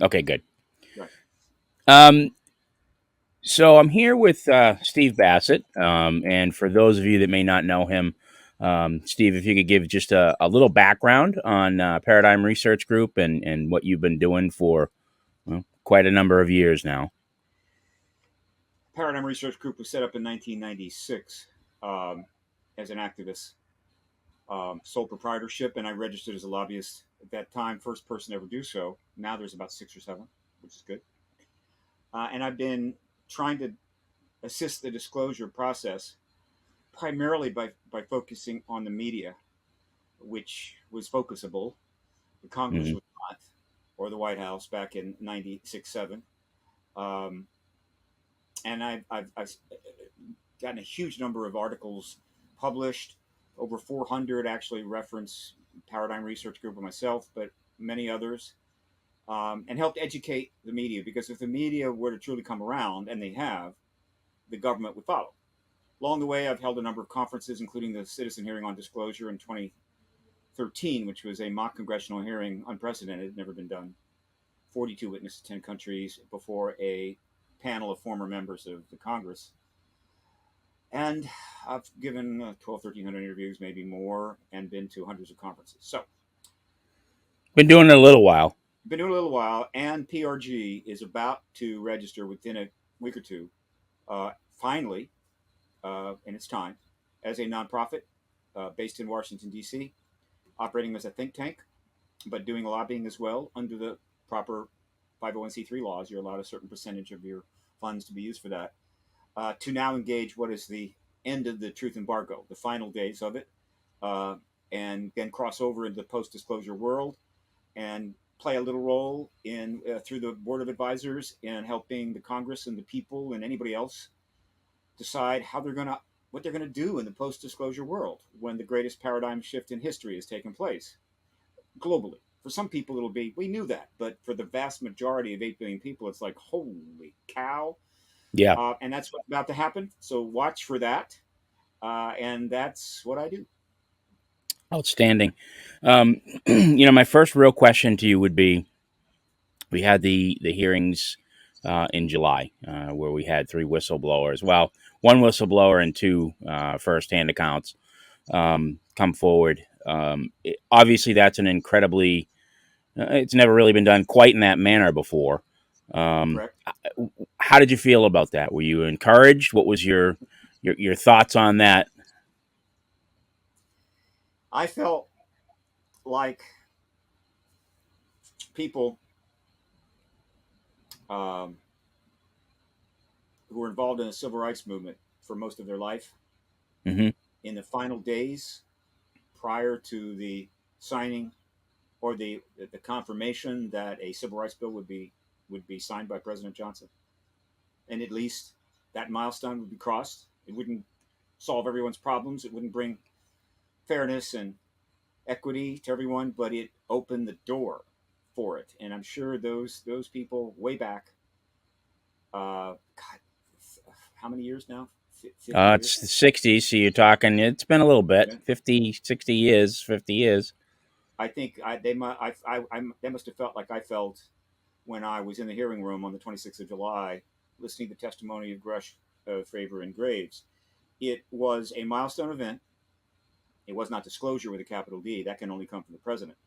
Okay, good. Right. Um, so I'm here with Steve Bassett, and for those of you that may not know him, Steve, if you could give just a little background on Paradigm Research Group and what you've been doing for quite a number of years now. Paradigm Research Group was set up in 1996 as an activist, sole proprietorship, and I registered as a lobbyist at that time. First person to ever do so. Now there's about six or seven, which is good. And I've been trying to assist the disclosure process primarily by focusing on the media, which was focusable. The Congress Hmm. was not, or the White House back in 96 7. Um, and I've gotten a huge number of articles published. Over 400 actually reference Paradigm Research Group and myself, but many others, and helped educate the media. Because if the media were to truly come around, and they have, the government would follow. Along the way, I've held a number of conferences, including the Citizen Hearing on Disclosure in 2013, which was a mock congressional hearing, unprecedented, never been done. 42 witnesses, 10 countries, before a panel of former members of the Congress. And I've given 1,300 interviews, maybe more, and been to hundreds of conferences. So, Been doing it a little while. been doing it a little while, and PRG is about to register within a week or two, finally, in its time, as a nonprofit based in Washington, D.C., operating as a think tank, but doing lobbying as well under the proper 501c3 laws. You're allowed a certain percentage of your funds to be used for that. To now engage what is the end of the truth embargo, the final days of it, uh, and then cross over into the post disclosure world and play a little role in through the board of advisors in helping the Congress and the people and anybody else decide how they're going to what they're going to do in the post disclosure world when the greatest paradigm shift in history has taken place globally. For some people, it'll be, we knew that. But for the vast majority of 8 billion people, it's like, holy cow. Yeah, And that's what's about to happen. So watch for that. And that's what I do. outstanding. My first real question to you would be: we had the hearings in July where we had three whistleblowers. Well, one whistleblower and two firsthand accounts come forward. Obviously, that's an incredibly it's never really been done quite in that manner before. Um, Correct. how did you feel about that? Were you encouraged? What was your thoughts on that? I felt like people um, who were involved in the civil rights movement for most of their life, Hmm. in the final days prior to the signing or the confirmation that a civil rights bill would be signed by President Johnson, and at least that milestone would be crossed. It wouldn't solve everyone's problems. It wouldn't bring fairness and equity to everyone, but it opened the door for it. And I'm sure those people way back, God, how many years now? 50 years. It's the '60s, so you're talking. It's been a little bit, Yeah. 50, 60 years, 50 years. I think they must have felt like I felt when I was in the hearing room on the 26th of July, listening to the testimony of Grusch, Fravor, and Graves. It was a milestone event. It was not disclosure with a capital D. That can only come from the president.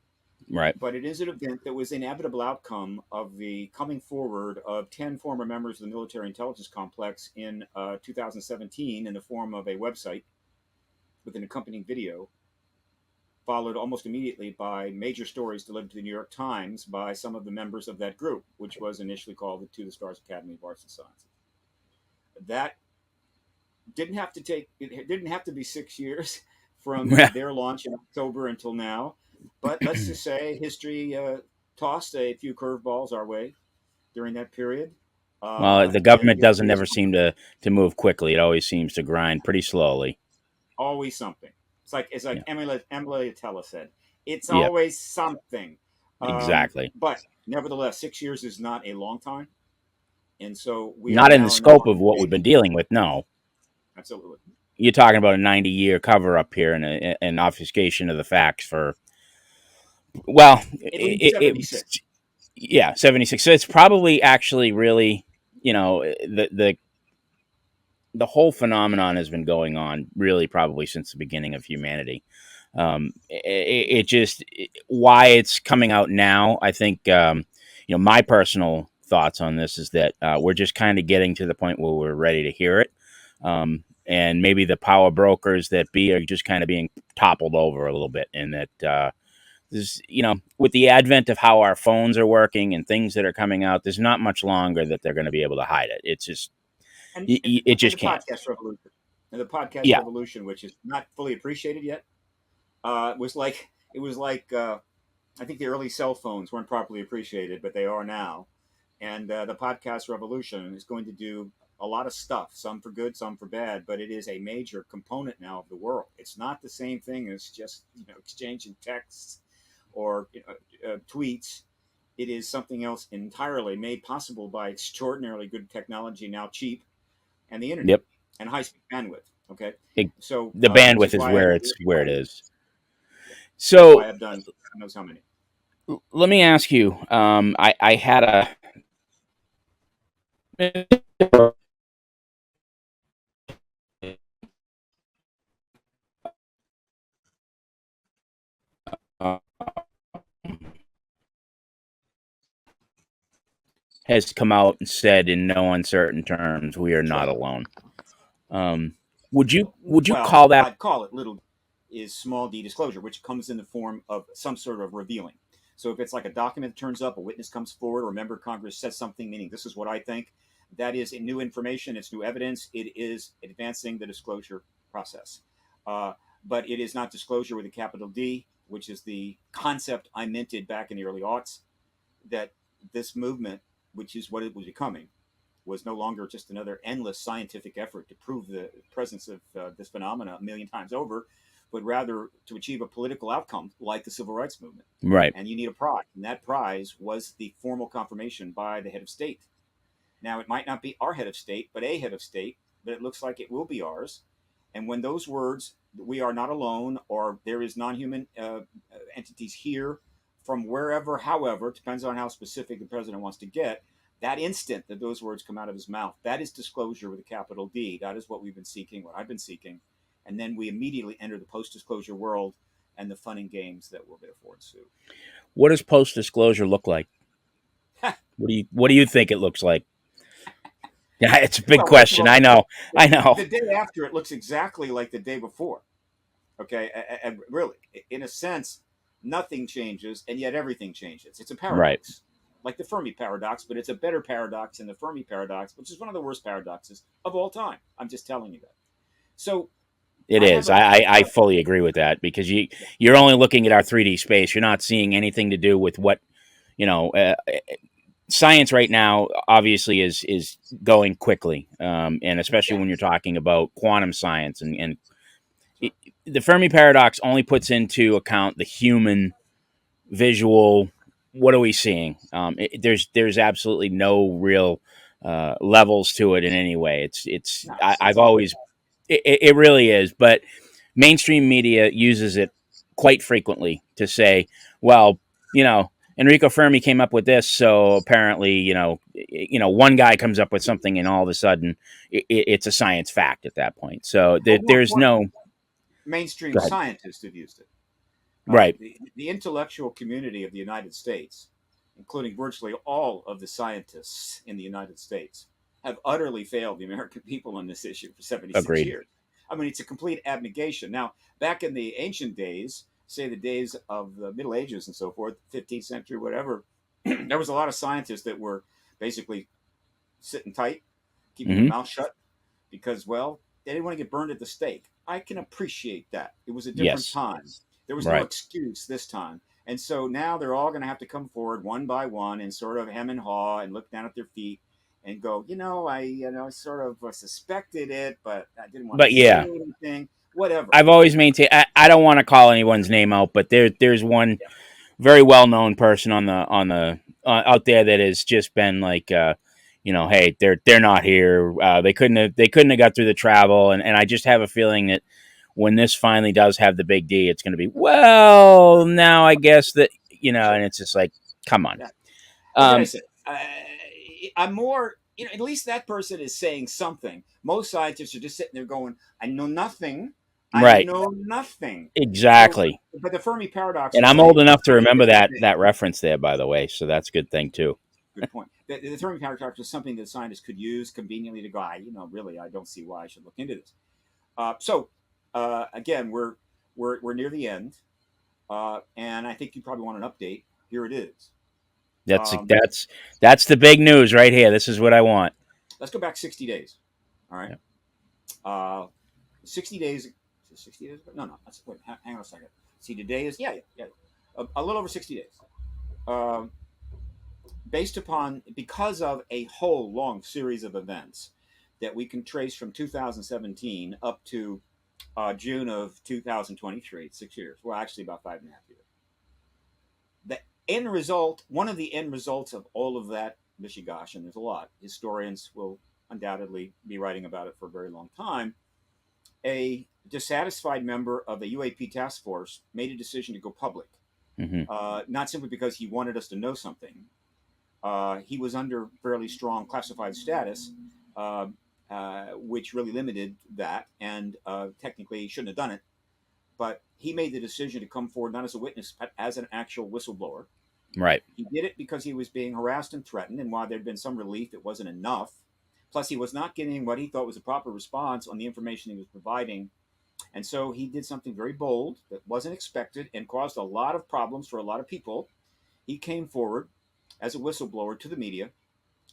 Right. But it is an event that was the inevitable outcome of the coming forward of 10 former members of the military intelligence complex in 2017 in the form of a website with an accompanying video, followed almost immediately by major stories delivered to the New York Times by some of the members of that group, which was initially called the To the Stars Academy of Arts and Sciences. That it didn't have to be 6 years from Yeah. their launch in October until now. But let's just say history tossed a few curveballs our way during that period. Well, the And government doesn't history is never seem to move quickly. It always seems to grind pretty slowly. always something. It's like Yeah. Emily Atella said. It's Yeah. always something. Exactly. But nevertheless, 6 years is not a long time. And so we are Not in the now in the scope of final what we've been days. dealing with. No, Absolutely. you're talking about a 90-year cover up here and an obfuscation of the facts for well, At least 76. Yeah, 76. So it's probably actually really, the whole phenomenon has been going on really probably since the beginning of humanity. Why it's coming out now. I think my personal thoughts on this is that we're just kind of getting to the point where we're ready to hear it, and maybe the power brokers that be are just kind of being toppled over a little bit, and that there's with the advent of how our phones are working and things that are coming out, there's not much longer that they're going to be able to hide it. It's just it And just the can't. podcast revolution, and the podcast Yeah. revolution, which is not fully appreciated yet, was like it was like I think the early cell phones weren't properly appreciated, but they are now. And the podcast revolution is going to do a lot of stuff, some for good, some for bad, but it is a major component now of the world. It's not the same thing as just exchanging texts or tweets. It is something else entirely, made possible by extraordinarily good technology, now cheap, and the internet Yep. and high speed bandwidth. Okay, It, so the which bandwidth is is why I, where it is. that's So why I've done God knows how many. let me ask you. I had a has come out and said in no uncertain terms, we are not alone. Um, would you Well, call that I'd call it little is small d disclosure, which comes in the form of some sort of revealing. So if it's like a document that turns up, a witness comes forward, or a member of Congress says something, meaning this is what I think, that is new information, it's new evidence, it is advancing the disclosure process. Uh, but it is not disclosure with a capital D, which is the concept I minted back in the early aughts, that this movement, which is what it was becoming, was no longer just another endless scientific effort to prove the presence of this phenomena a million times over, but rather to achieve a political outcome like the civil rights movement. right? And you need a prize, and that prize was the formal confirmation by the head of state. Now, it might not be our head of state, but a head of state, but it looks like it will be ours. And when those words, we are not alone, or there is non human entities here from wherever, however, depends on how specific the president wants to get, that instant that those words come out of his mouth, that is disclosure with a capital D. That is what we've been seeking, what I've been seeking. And then we immediately enter the post disclosure world and the fun and games that will therefore ensue. What does post disclosure look like? What do you think it looks like? Yeah, it's a big question. Well, I know. I know. the day after it looks exactly like the day before. Okay, and really, in a sense, nothing changes, and yet everything changes. It's a Right. paradox, like the Fermi paradox, but it's a better paradox than the Fermi paradox, which is one of the worst paradoxes of all time. I'm just telling you that. So It I have is. a, I fully agree with that because you're only looking at our 3D space. You're not seeing anything to do with what you know. Science right now obviously is going quickly, and especially yeah, when you're talking about quantum science and it, the Fermi paradox only puts into account the human visual. What are we seeing? There's absolutely no real levels to it in any way. no, it's I've all always it really is, but mainstream media uses it quite frequently to say, well, Enrico Fermi came up with this, so apparently, one guy comes up with something, and all of a sudden, it's a science fact at that point. So well, more there's importantly, no. mainstream Go ahead. scientists have used it. Right. The intellectual community of the United States, including virtually all of the scientists in the United States, have utterly failed the American people on this issue for 76 Agreed. years. I mean, it's a complete abnegation. Now, back in the ancient days, say the days of the Middle Ages and so forth, 15th century, whatever, there was a lot of scientists that were basically sitting tight, keeping their Hmm. mouth shut, because, well, they didn't want to get burned at the stake. I can appreciate that. It was a different Yes. time. There was no Right. excuse this time. And so now they're all going to have to come forward one by one and sort of hem and haw and look down at their feet and go, I sort of suspected it, but I didn't want to But say yeah, anything. Whatever. I've always maintained. I don't want to call anyone's name out, but there's one Yeah. very well known person out there that has just been like, hey, they're not here. They couldn't have got through the travel, and I just have a feeling that when this finally does have the big D, it's going to be, well, now I guess that, and Sure. it's just like, come on. Yeah. What can I Um, say? I'm more, at least that person is saying something. Most scientists are just sitting there going, I know nothing. I right. know nothing. So, Exactly. but the Fermi paradox And is I'm a old enough to something remember that that reference there, by the way. So that's a good thing too. good point. The Fermi paradox is something that scientists could use conveniently to go, really, I don't see why I should look into this. Again, we're near the end, and I think you probably want an update. Here it is. That's Um, that's the big news right here. This is what I want. let's go back 60 days. All right. Yep. Uh, 60 days. 60 days ago? No, no. Wait, hang on a second. See, today is, yeah. A little over 60 days. Um, because of a whole long series of events that we can trace from 2017 up to June of 2023, 6 years. Well, actually, about 5.5 years. The end result, one of the end results of all of that, Mishigash, and there's a lot, historians will undoubtedly be writing about it for a very long time. A dissatisfied member of the UAP task force made a decision to go public, Hmm. not simply because he wanted us to know something. He was under fairly strong classified status, uh, which really limited that, and technically he shouldn't have done it. But he made the decision to come forward not as a witness, but as an actual whistleblower. Right. He did it because he was being harassed and threatened, and while there had been some relief, it wasn't enough. Plus, he was not getting what he thought was a proper response on the information he was providing. And so he did something very bold that wasn't expected and caused a lot of problems for a lot of people. He came forward as a whistleblower to the media.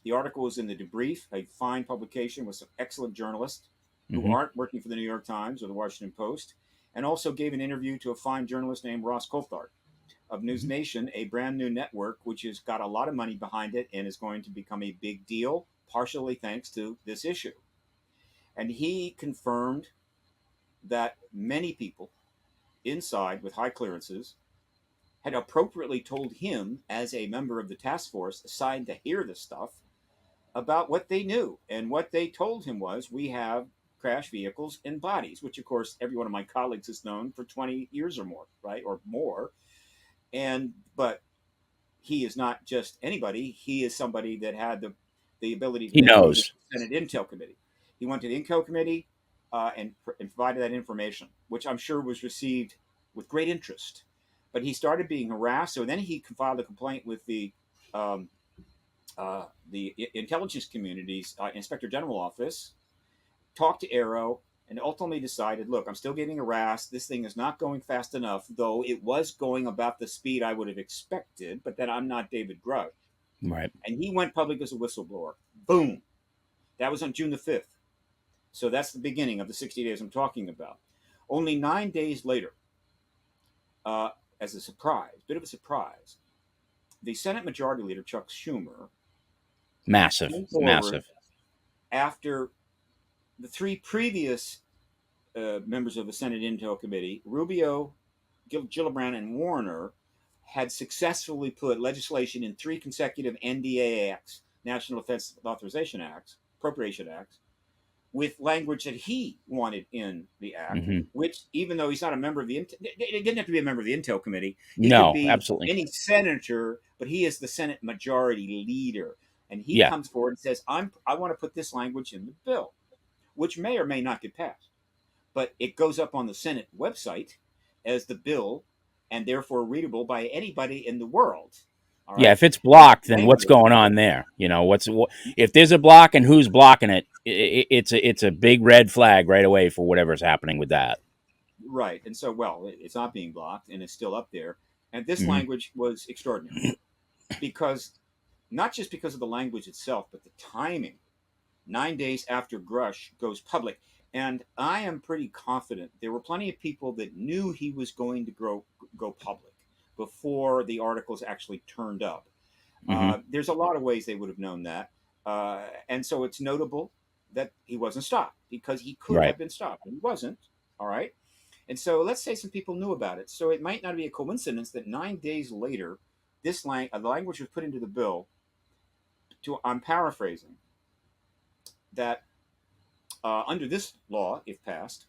The article was in the Debrief, a fine publication with some excellent journalists who Hmm. aren't working for the New York Times or the Washington Post, and also gave an interview to a fine journalist named Ross Coulthard of News Hmm. Nation, a brand new network which has got a lot of money behind it and is going to become a big deal, partially thanks to this issue. And he confirmed that many people inside with high clearances had appropriately told him, as a member of the task force assigned to hear this stuff, about what they knew. And what they told him was, we have crash vehicles and bodies, which, of course, every one of my colleagues has known for 20 years or more, right? Or more. But he is not just anybody. He is somebody that had the ability to He then go to the knows. Senate Intel Committee. He went to the Intel Committee and provided that information, which I'm sure was received with great interest. But he started being harassed, so then he filed a complaint with um, the intelligence community's Inspector General office, talked to Arrow, and ultimately decided, look, I'm still getting harassed. This thing is not going fast enough, though it was going about the speed I would have expected, but that I'm not David Grusch. Right. And he went public as a whistleblower. Boom. That was on June the 5th. So that's the beginning of the 60 days I'm talking about. Only 9 days later, uh, as a surprise, bit of a surprise, the Senate Majority Leader, Chuck Schumer, Massive. came forward Massive. after the three previous members of the Senate Intel Committee, Rubio, Gillibrand, and Warner, had successfully put legislation in three consecutive NDA acts, National Defense Authorization Acts, Appropriation Acts, with language that he wanted in the act, Hmm. which, even though he's not a member of it didn't have to be a member of the Intel Committee. He could No, be absolutely. any senator, but he is the Senate Majority Leader. And he Yeah. comes forward and says, I want to put this language in the bill, which may or may not get passed. But it goes up on the Senate website as the bill and therefore readable by anybody in the world. All Yeah. right. If it's And that blocked, then what's language, going on there? If there's a block and who's blocking it? It's a big red flag right away for whatever's happening with that. right. And so, well, it's not being blocked and it's still up there. And this Hmm. language was extraordinary because not just because of the language itself, but the timing. 9 days after Grusch goes public. And I am pretty confident there were plenty of people that knew he was going to go public before the articles actually turned up. Hmm. There's a lot of ways they would have known that. And so it's notable that he wasn't stopped because he could Right. have been stopped, and he wasn't. All right. And so let's say some people knew about it. So it might not be a coincidence that 9 days later, the language was put into the bill. I'm paraphrasing that under this law, if passed,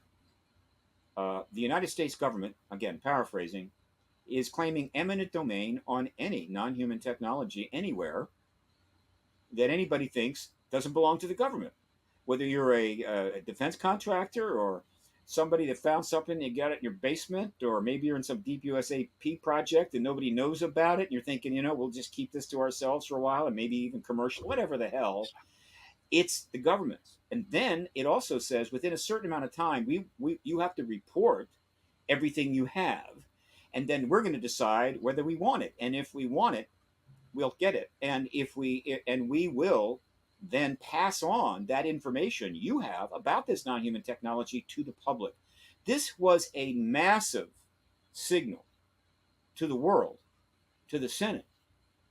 the United States government, again paraphrasing, is claiming eminent domain on any non-human technology anywhere that anybody thinks doesn't belong to the government. Whether you're a defense contractor or somebody that found something you got it in your basement, or maybe you're in some deep USAP project and nobody knows about it, and you're thinking, we'll just keep this to ourselves for a while and maybe even commercial, whatever the hell. It's the government's. And then it also says within a certain amount of time, you have to report everything you have, and then we're going to decide whether we want it. And if we want it, we'll get it. And we will then pass on that information you have about this non-human technology to the public. This was a massive signal to the world, to the Senate,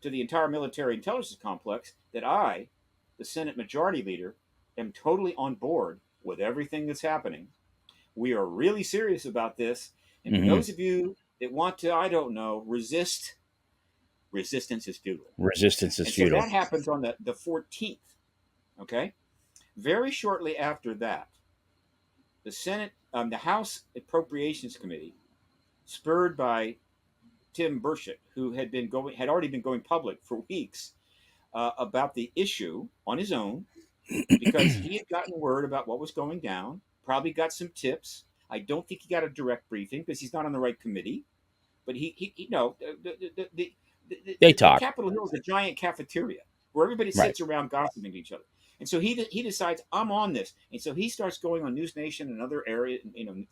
to the entire military intelligence complex that I, the Senate Majority Leader, am totally on board with everything that's happening. We are really serious about this. And for those of you that want to, I don't know, resist, resistance is futile. Resistance is And so futile. that happens on the 14th. Okay. Very shortly after that, the House Appropriations Committee, spurred by Tim Burchett, who had already been going public for weeks about the issue on his own, because he had gotten word about what was going down, probably got some tips. I don't think he got a direct briefing because he's not on the right committee. But They the talk. Capitol Hill is a giant cafeteria where everybody Right. sits around gossiping to each other. And so he decides, I'm on this. And so he starts going on News Nation and other areas,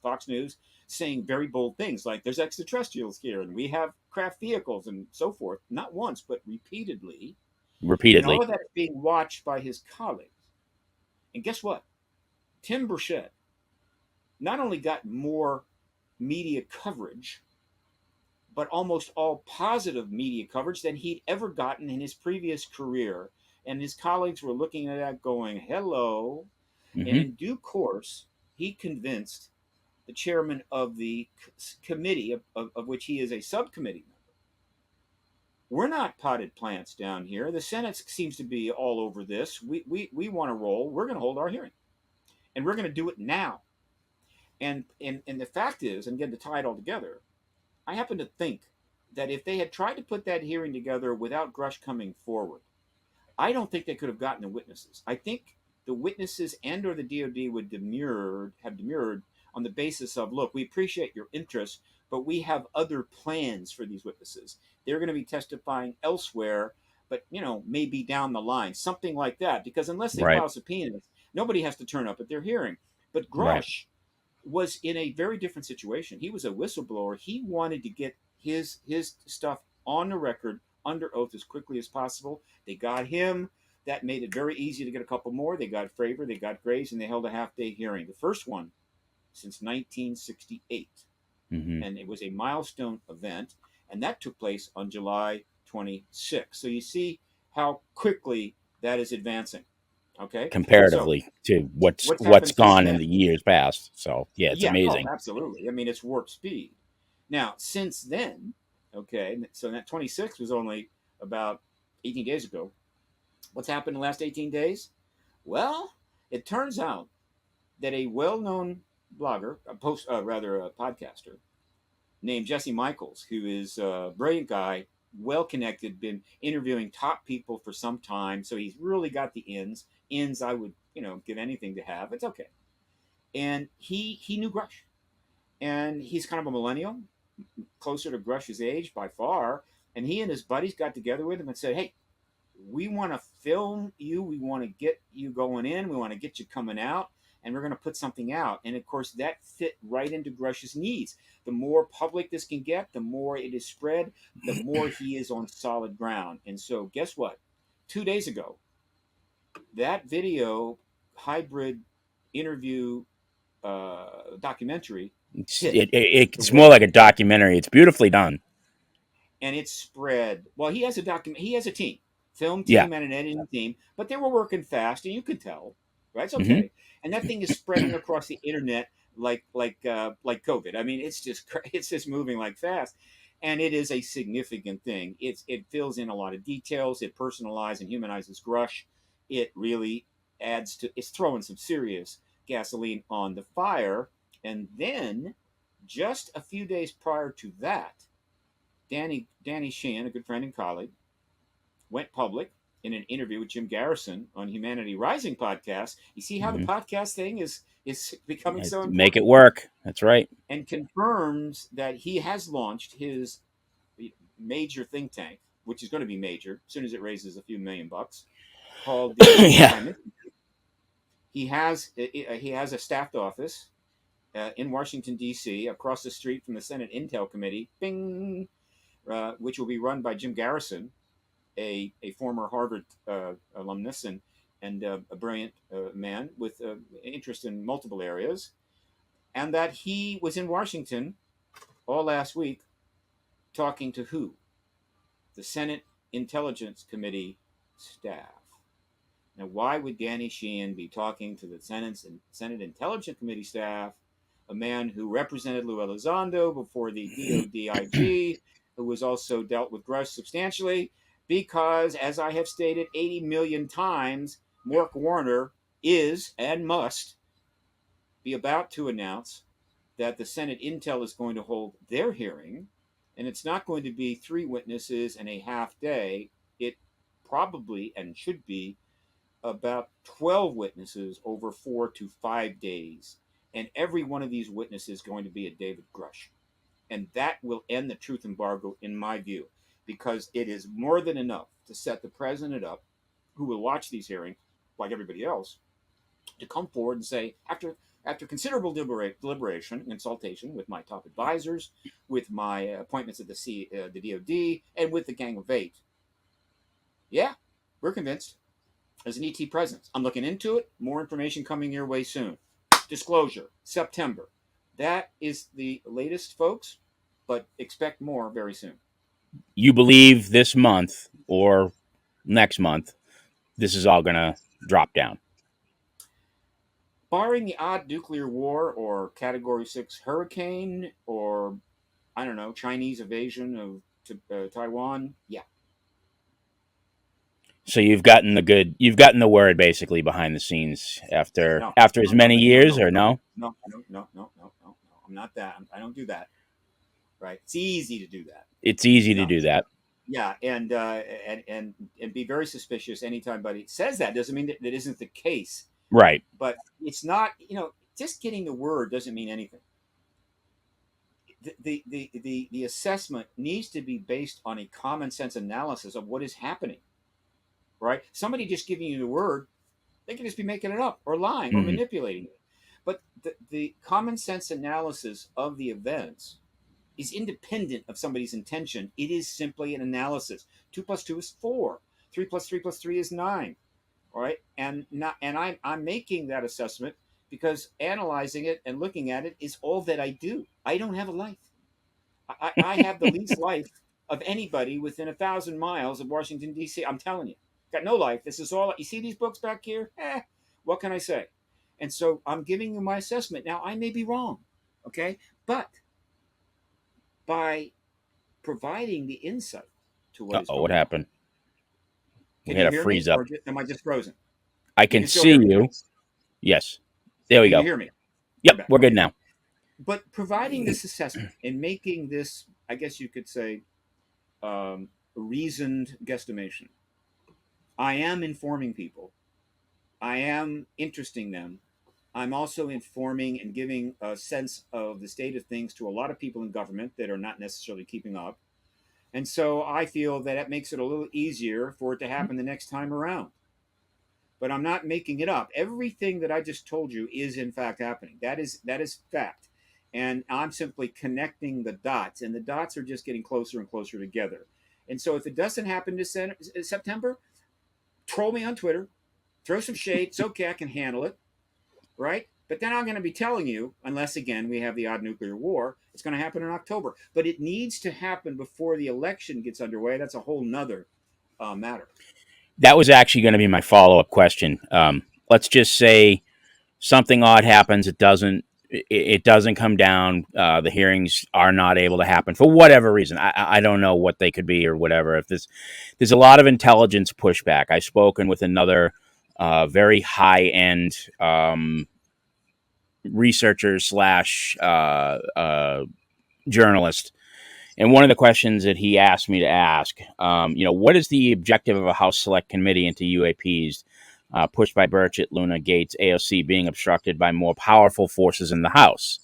Fox News, saying very bold things like there's extraterrestrials here and we have craft vehicles and so forth, not once, but repeatedly. And all Repeatedly. of that is being watched by his colleagues. And guess what? Tim Burchett not only got more media coverage, but almost all positive media coverage than he'd ever gotten in his previous career. And his colleagues were looking at that going, hello. And Hmm. in due course, he convinced the chairman of the committee, of which he is a subcommittee member. We're not potted plants down here. The Senate seems to be all over this. We want to roll. We're going to hold our hearing. And we're going to do it now. And the fact is, and again, to tie it all together, I happen to think that if they had tried to put that hearing together without Grusch coming forward, I don't think they could have gotten the witnesses. I think the witnesses and or the DOD would have demurred on the basis of, look, we appreciate your interest, but we have other plans for these witnesses. They're going to be testifying elsewhere, but maybe down the line, something like that. Because unless they Right. file subpoenas, nobody has to turn up at their hearing. But Right. Grusch was in a very different situation. He was a whistleblower. He wanted to get his stuff on the record under oath as quickly as possible. They got him. That made it very easy to get a couple more. They got Fravor, they got Graves, and they held a half-day hearing. The first one since 1968. Hmm. And it was a milestone event, and that took place on July 26th. So you see how quickly that is advancing. Okay, so Comparatively to what's what's happened since gone in then? the years past. So yeah, it's Yeah, oh, amazing. absolutely. I mean, it's warp speed. Now, since then, okay, so that 26 was only about 18 days ago. What's happened in the last 18 days? Well, it turns out that a well-known blogger, a podcaster named Jesse Michaels, who is a brilliant guy, well-connected, been interviewing top people for some time, so he's really got the ins. Ins I would, give anything to have. It's okay. And he knew Grusch, and he's kind of a millennial, closer to Grush's age by far. And he and his buddies got together with him and said, "Hey, we want to film you. We want to get you going in. We want to get you coming out, and we're going to put something out." And of course, that fit right into Grush's needs. The more public this can get, the more it is spread, the more he is on solid ground. And so, guess what? 2 days ago, that video hybrid interview documentary It's, hit the it's more web, like a documentary. It's beautifully done. and it's spread. Well, he has a document. He has a team, film Yeah. team, and an editing team, but they were working fast, and you could tell, right? It's Hmm. okay, and that thing is spreading across the internet like COVID. I mean, it's just moving like fast, and it is a significant thing. It fills in a lot of details. It personalizes and humanizes Grush. It really adds to. It's throwing some serious gasoline on the fire, and then just a few days prior to that, Danny Sheehan, a good friend and colleague, went public in an interview with Jim Garrison on Humanity Rising podcast. You see how the Hmm. podcast thing is becoming so Make it important, work. That's right. and confirms that he has launched his major think tank, which is going to be major as soon as it raises a few $1,000,000, called the Yeah. Anti. He has a staffed office in Washington D.C. across the street from the Senate Intel Committee, Bing, which will be run by Jim Garrison, a former Harvard alumnus and a brilliant man with interest in multiple areas, and that he was in Washington all last week talking to who? The Senate Intelligence Committee staff. Now, why would Danny Sheehan be talking to the Senate Intelligence Committee staff, a man who represented Lou Elizondo before the DODIG, who was also dealt with Grusch substantially? Because, as I have stated 80 million times, Mark Warner is and must be about to announce that the Senate Intel is going to hold their hearing, and it's not going to be 3 witnesses and a half day. It probably and should be about 12 witnesses over 4 to 5 days. And every one of these witnesses is going to be a David Grusch. And that will end the truth embargo, in my view, because it is more than enough to set the president up, who will watch these hearings, like everybody else, to come forward and say, after considerable deliberation and consultation with my top advisors, with my appointments at the DOD, and with the Gang of Eight, yeah, we're convinced. As an ET presence, I'm looking into it. More information coming your way soon. Disclosure, September. That is the latest, folks, but expect more very soon. You believe this month or next month, this is all going to drop down? Barring the odd nuclear war or Category 6 hurricane or, I don't know, Chinese invasion of Taiwan, yeah. So you've gotten the word basically behind the scenes No, after as no, no, many no, years, no, or no, no? no, no, no, no, no, no. I'm not that. I don't do that. Right? It's easy to do that. It's easy to No, do that. yeah, and be very suspicious anytime anybody says that. Doesn't mean that isn't the case, Right. but it's not. Just getting the word doesn't mean anything. The assessment needs to be based on a common sense analysis of what is happening. Right? Somebody just giving you the word, they can just be making it up or lying or Hmm. manipulating it. But the common sense analysis of the events is independent of somebody's intention. It is simply an analysis. 2 plus 2 is 4. 3 plus 3 plus 3 is 9. All right, I'm making that assessment because analyzing it and looking at it is all that I do. I don't have a life. I have the least life of anybody within 1,000 miles of Washington D.C. I'm telling you, got no life. This is all you see. These books back here. What can I say? And so I'm giving you my assessment. Now I may be wrong, okay, but by providing the insight to what is Uh-oh, what going on. happened? We Can had you a hear me, freeze up. or am I just frozen? I You can can still see hear me, right? you. Yes. There we Can you go. hear me? We're Yep, back. we're good Okay. now. But providing this assessment and making this, I guess you could say, reasoned guesstimation, I am informing people. I am interesting them. I'm also informing and giving a sense of the state of things to a lot of people in government that are not necessarily keeping up. And so I feel that it makes it a little easier for it to happen the next time around. But I'm not making it up. Everything that I just told you is in fact happening. That is fact. And I'm simply connecting the dots, and the dots are just getting closer and closer together. And so if it doesn't happen this September, troll me on Twitter, throw some shade. It's okay, I can handle it, right? But then I'm going to be telling you, unless again we have the odd nuclear war, it's going to happen in October. But it needs to happen before the election gets underway. That's a whole nother matter. That was actually going to be my follow up question. Let's just say something odd happens. It doesn't come down. The hearings are not able to happen for whatever reason. I don't know what they could be or whatever. If there's a lot of intelligence pushback. I've spoken with another very high end researcher slash journalist, And one of the questions that he asked me to ask, what is the objective of a House Select Committee into UAPs pushed by Burchett, Luna, Gates, AOC being obstructed by more powerful forces in the House?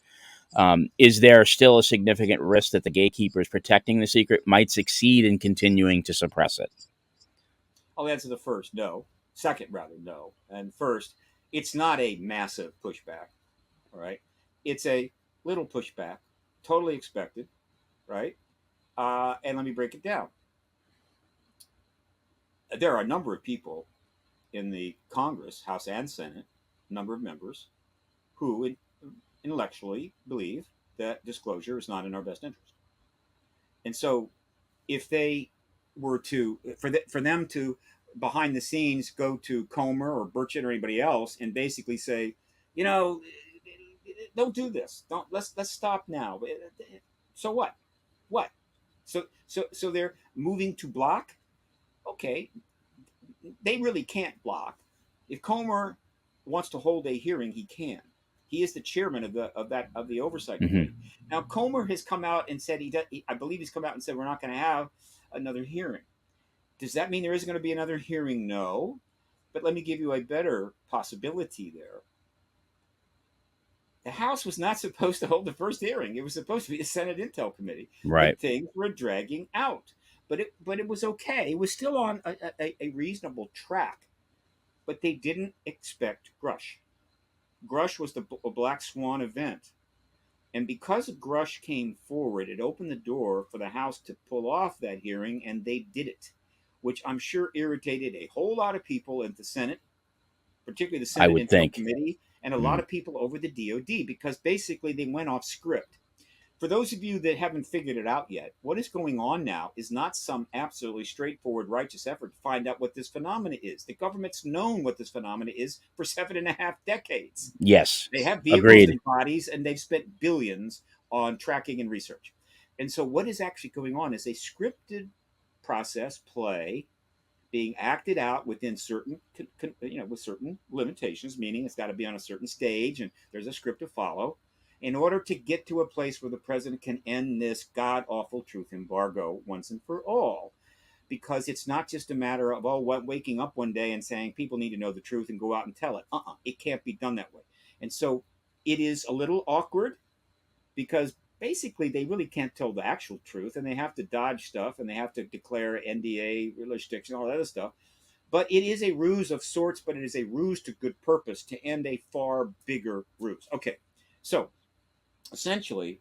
Is there still a significant risk that the gatekeepers protecting the secret might succeed in continuing to suppress it? I'll answer the first, no. Second, rather, no. And first, it's not a massive pushback, all right? It's a little pushback, totally expected, right? And let me break it down. There are a number of people in the Congress, House and Senate, number of members, who intellectually believe that disclosure is not in our best interest. And so, if they were to, for them to behind the scenes go to Comer or Burchett or anybody else and basically say, you know, don't do this. Don't let's stop now. So what? What? So they're moving to block. Okay, they really can't block. If Comer wants to hold a hearing, he can. He is the chairman of the oversight Mm-hmm. committee. Now Comer has come out and said I believe he's come out and said we're not going to have another hearing. Does that mean there isn't going to be another hearing? No. But let me give you a better possibility there. The House was not supposed to hold the first hearing. It was supposed to be a Senate Intel Committee, Right. but things were dragging out. But it was okay. It was still on a reasonable track. But they didn't expect Grusch. Grusch was a black swan event. And because Grusch came forward, it opened the door for the House to pull off that hearing, and they did it, which I'm sure irritated a whole lot of people in the Senate, particularly the I Senate would Intel think. Committee, and a lot Mm-hmm. of people over the DOD, because basically they went off script. For those of you that haven't figured it out yet, what is going on now is not some absolutely straightforward righteous effort to find out what this phenomena is. The government's known what this phenomena is for 7.5 decades. Yes. They have vehicles Agreed. and bodies, and they've spent billions on tracking and research. And so, what is actually going on is a scripted process play being acted out within certain, with certain limitations, meaning it's got to be on a certain stage, and there's a script to follow, in order to get to a place where the president can end this god awful truth embargo once and for all. Because it's not just a matter of waking up one day and saying people need to know the truth and go out and tell it. It can't be done that way. And so it is a little awkward because basically they really can't tell the actual truth, and they have to dodge stuff, and they have to declare NDA restrictions, all that other stuff. But it is a ruse of sorts, but it is a ruse to good purpose to end a far bigger ruse. Okay, so essentially,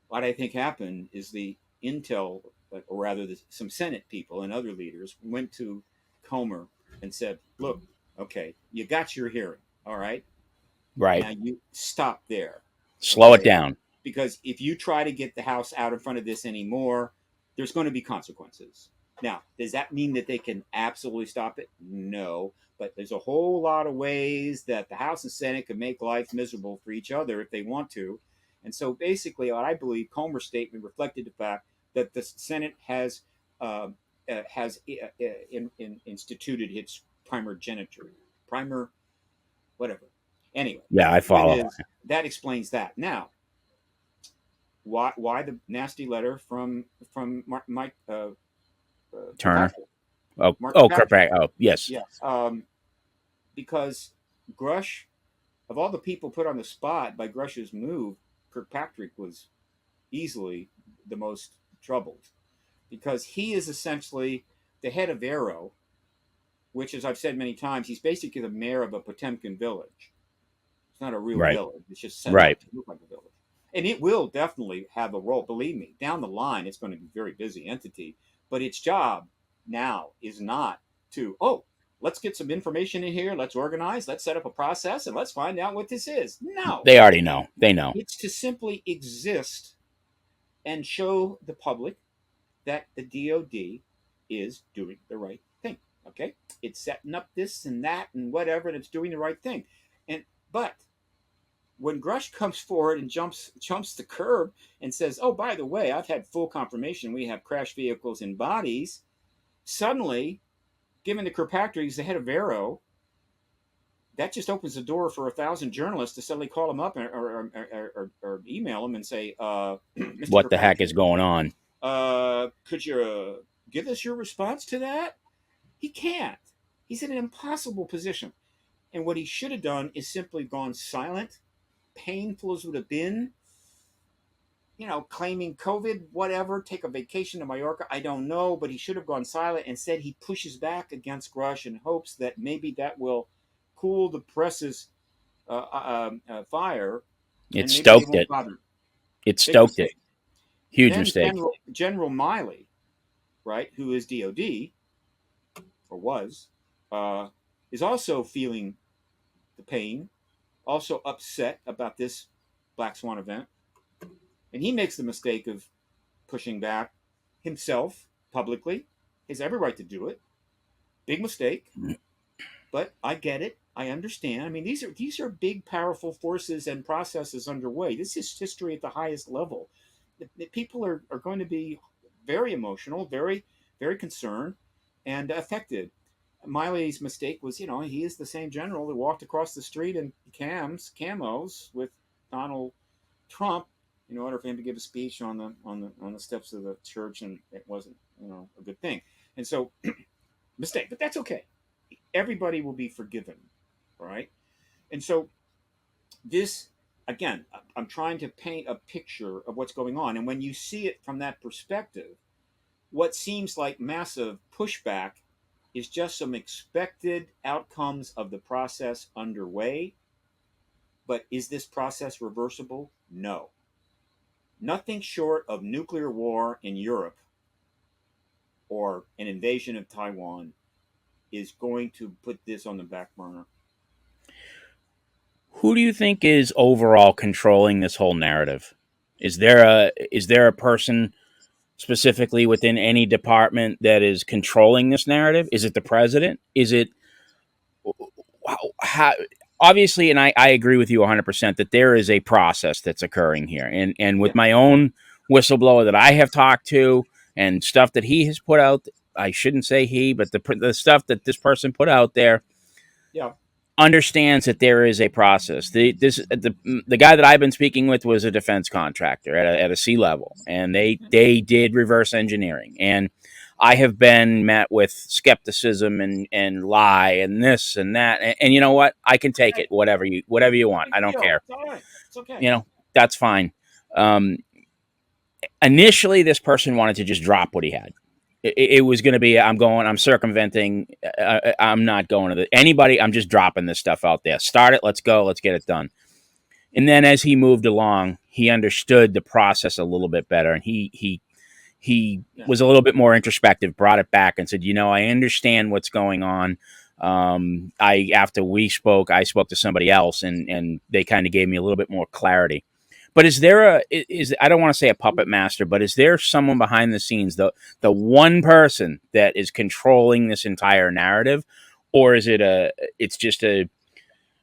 what I think happened is the Intel, or rather, some Senate people and other leaders went to Comer and said, "Look, okay, you got your hearing, all right. Right. Now you stop there, Slow it okay? down. Because if you try to get the House out in front of this anymore, there's going to be consequences." Now, does that mean that they can absolutely stop it? No, but there's a whole lot of ways that the House and Senate can make life miserable for each other if they want to. And so basically, what I believe Comer's statement reflected the fact that the Senate instituted its primer, whatever. Anyway, Yeah, I the point follow. is that explains that. Now, why the nasty letter from Mike Turner. Kirkpatrick? Oh, Mark oh, Kirkpatrick. Kirkpatrick. Oh, yes. Yeah, because Grusch, of all the people put on the spot by Grusch's move, Kirkpatrick was easily the most troubled because he is essentially the head of Arrow, which, as I've said many times, he's basically the mayor of a Potemkin village. It's not a real Right. village. It's just set Right. up to look like a village. And it will definitely have a role. Believe me, down the line, it's going to be a very busy entity. But its job now is not to, let's get some information in here. Let's organize. Let's set up a process and let's find out what this is. No, They already know. They know. it's to simply exist and show the public that the DOD is doing the right thing. Okay? It's setting up this and that and whatever, and it's doing the right thing. But when Grusch comes forward and jumps the curb and says, "Oh, by the way, I've had full confirmation we have crash vehicles and bodies," suddenly, given the Kirkpatrick is the head of Arrow, that just opens the door for 1,000 journalists to suddenly call him up or email him and say, Mr. What the heck Kirkpatrick, is going on? could you give us your response to that? He can't. He's in an impossible position. And what he should have done is simply gone silent, painful as it would have been, claiming COVID, whatever, take a vacation to Mallorca. I don't know, but he should have gone silent. Instead, he pushes back against Grusch in hopes that maybe that will cool the press's fire, It and maybe they stoked won't it. bother. It Big stoked it. mistake. Huge Then mistake. General Miley, right, who is DOD or was, is also feeling the pain, also upset about this Black Swan event, and he makes the mistake of pushing back himself publicly. He has every right to do it. Big mistake, but I get it. I understand. I mean, these are big, powerful forces and processes underway. This is history at the highest level. The people are going to be very emotional, very, very concerned, and affected. Miley's mistake was, he is the same general that walked across the street in camos with Donald Trump in order for him to give a speech on the steps of the church, and it wasn't, a good thing. And so, mistake, but that's okay. Everybody will be forgiven, right? And so, this again, I'm trying to paint a picture of what's going on, and when you see it from that perspective, what seems like massive pushback is just some expected outcomes of the process underway. But is this process reversible? No. Nothing short of nuclear war in Europe or an invasion of Taiwan is going to put this on the back burner. Who do you think is overall controlling this whole narrative? Is there a person specifically within any department that is controlling this narrative? Is it the president? Is it how? Obviously, and I agree with you 100% that there is a process that's occurring here. And with Yeah. my own whistleblower that I have talked to and stuff that he has put out, I shouldn't say he, but the stuff that this person put out there, Yeah. understands that there is a process. The guy that I've been speaking with was a defense contractor at a C level, and they did reverse engineering. And I have been met with skepticism and lie and this and that. And you know what? I can take Hey, it. Whatever you want. I big don't deal. care. It's all right. It's okay. You know, that's fine. Um, Initially, this person wanted to just drop what he had. It was going to be, I'm circumventing. I'm not going to anybody. I'm just dropping this stuff out there. Start it. Let's go. Let's get it done. And then as he moved along, he understood the process a little bit better, and he Yeah. was a little bit more introspective. Brought it back and said, I understand what's going on. After we spoke, I spoke to somebody else, and they kind of gave me a little bit more clarity. But is there I don't want to say a puppet master, but is there someone behind the scenes, the one person that is controlling this entire narrative, or is it's just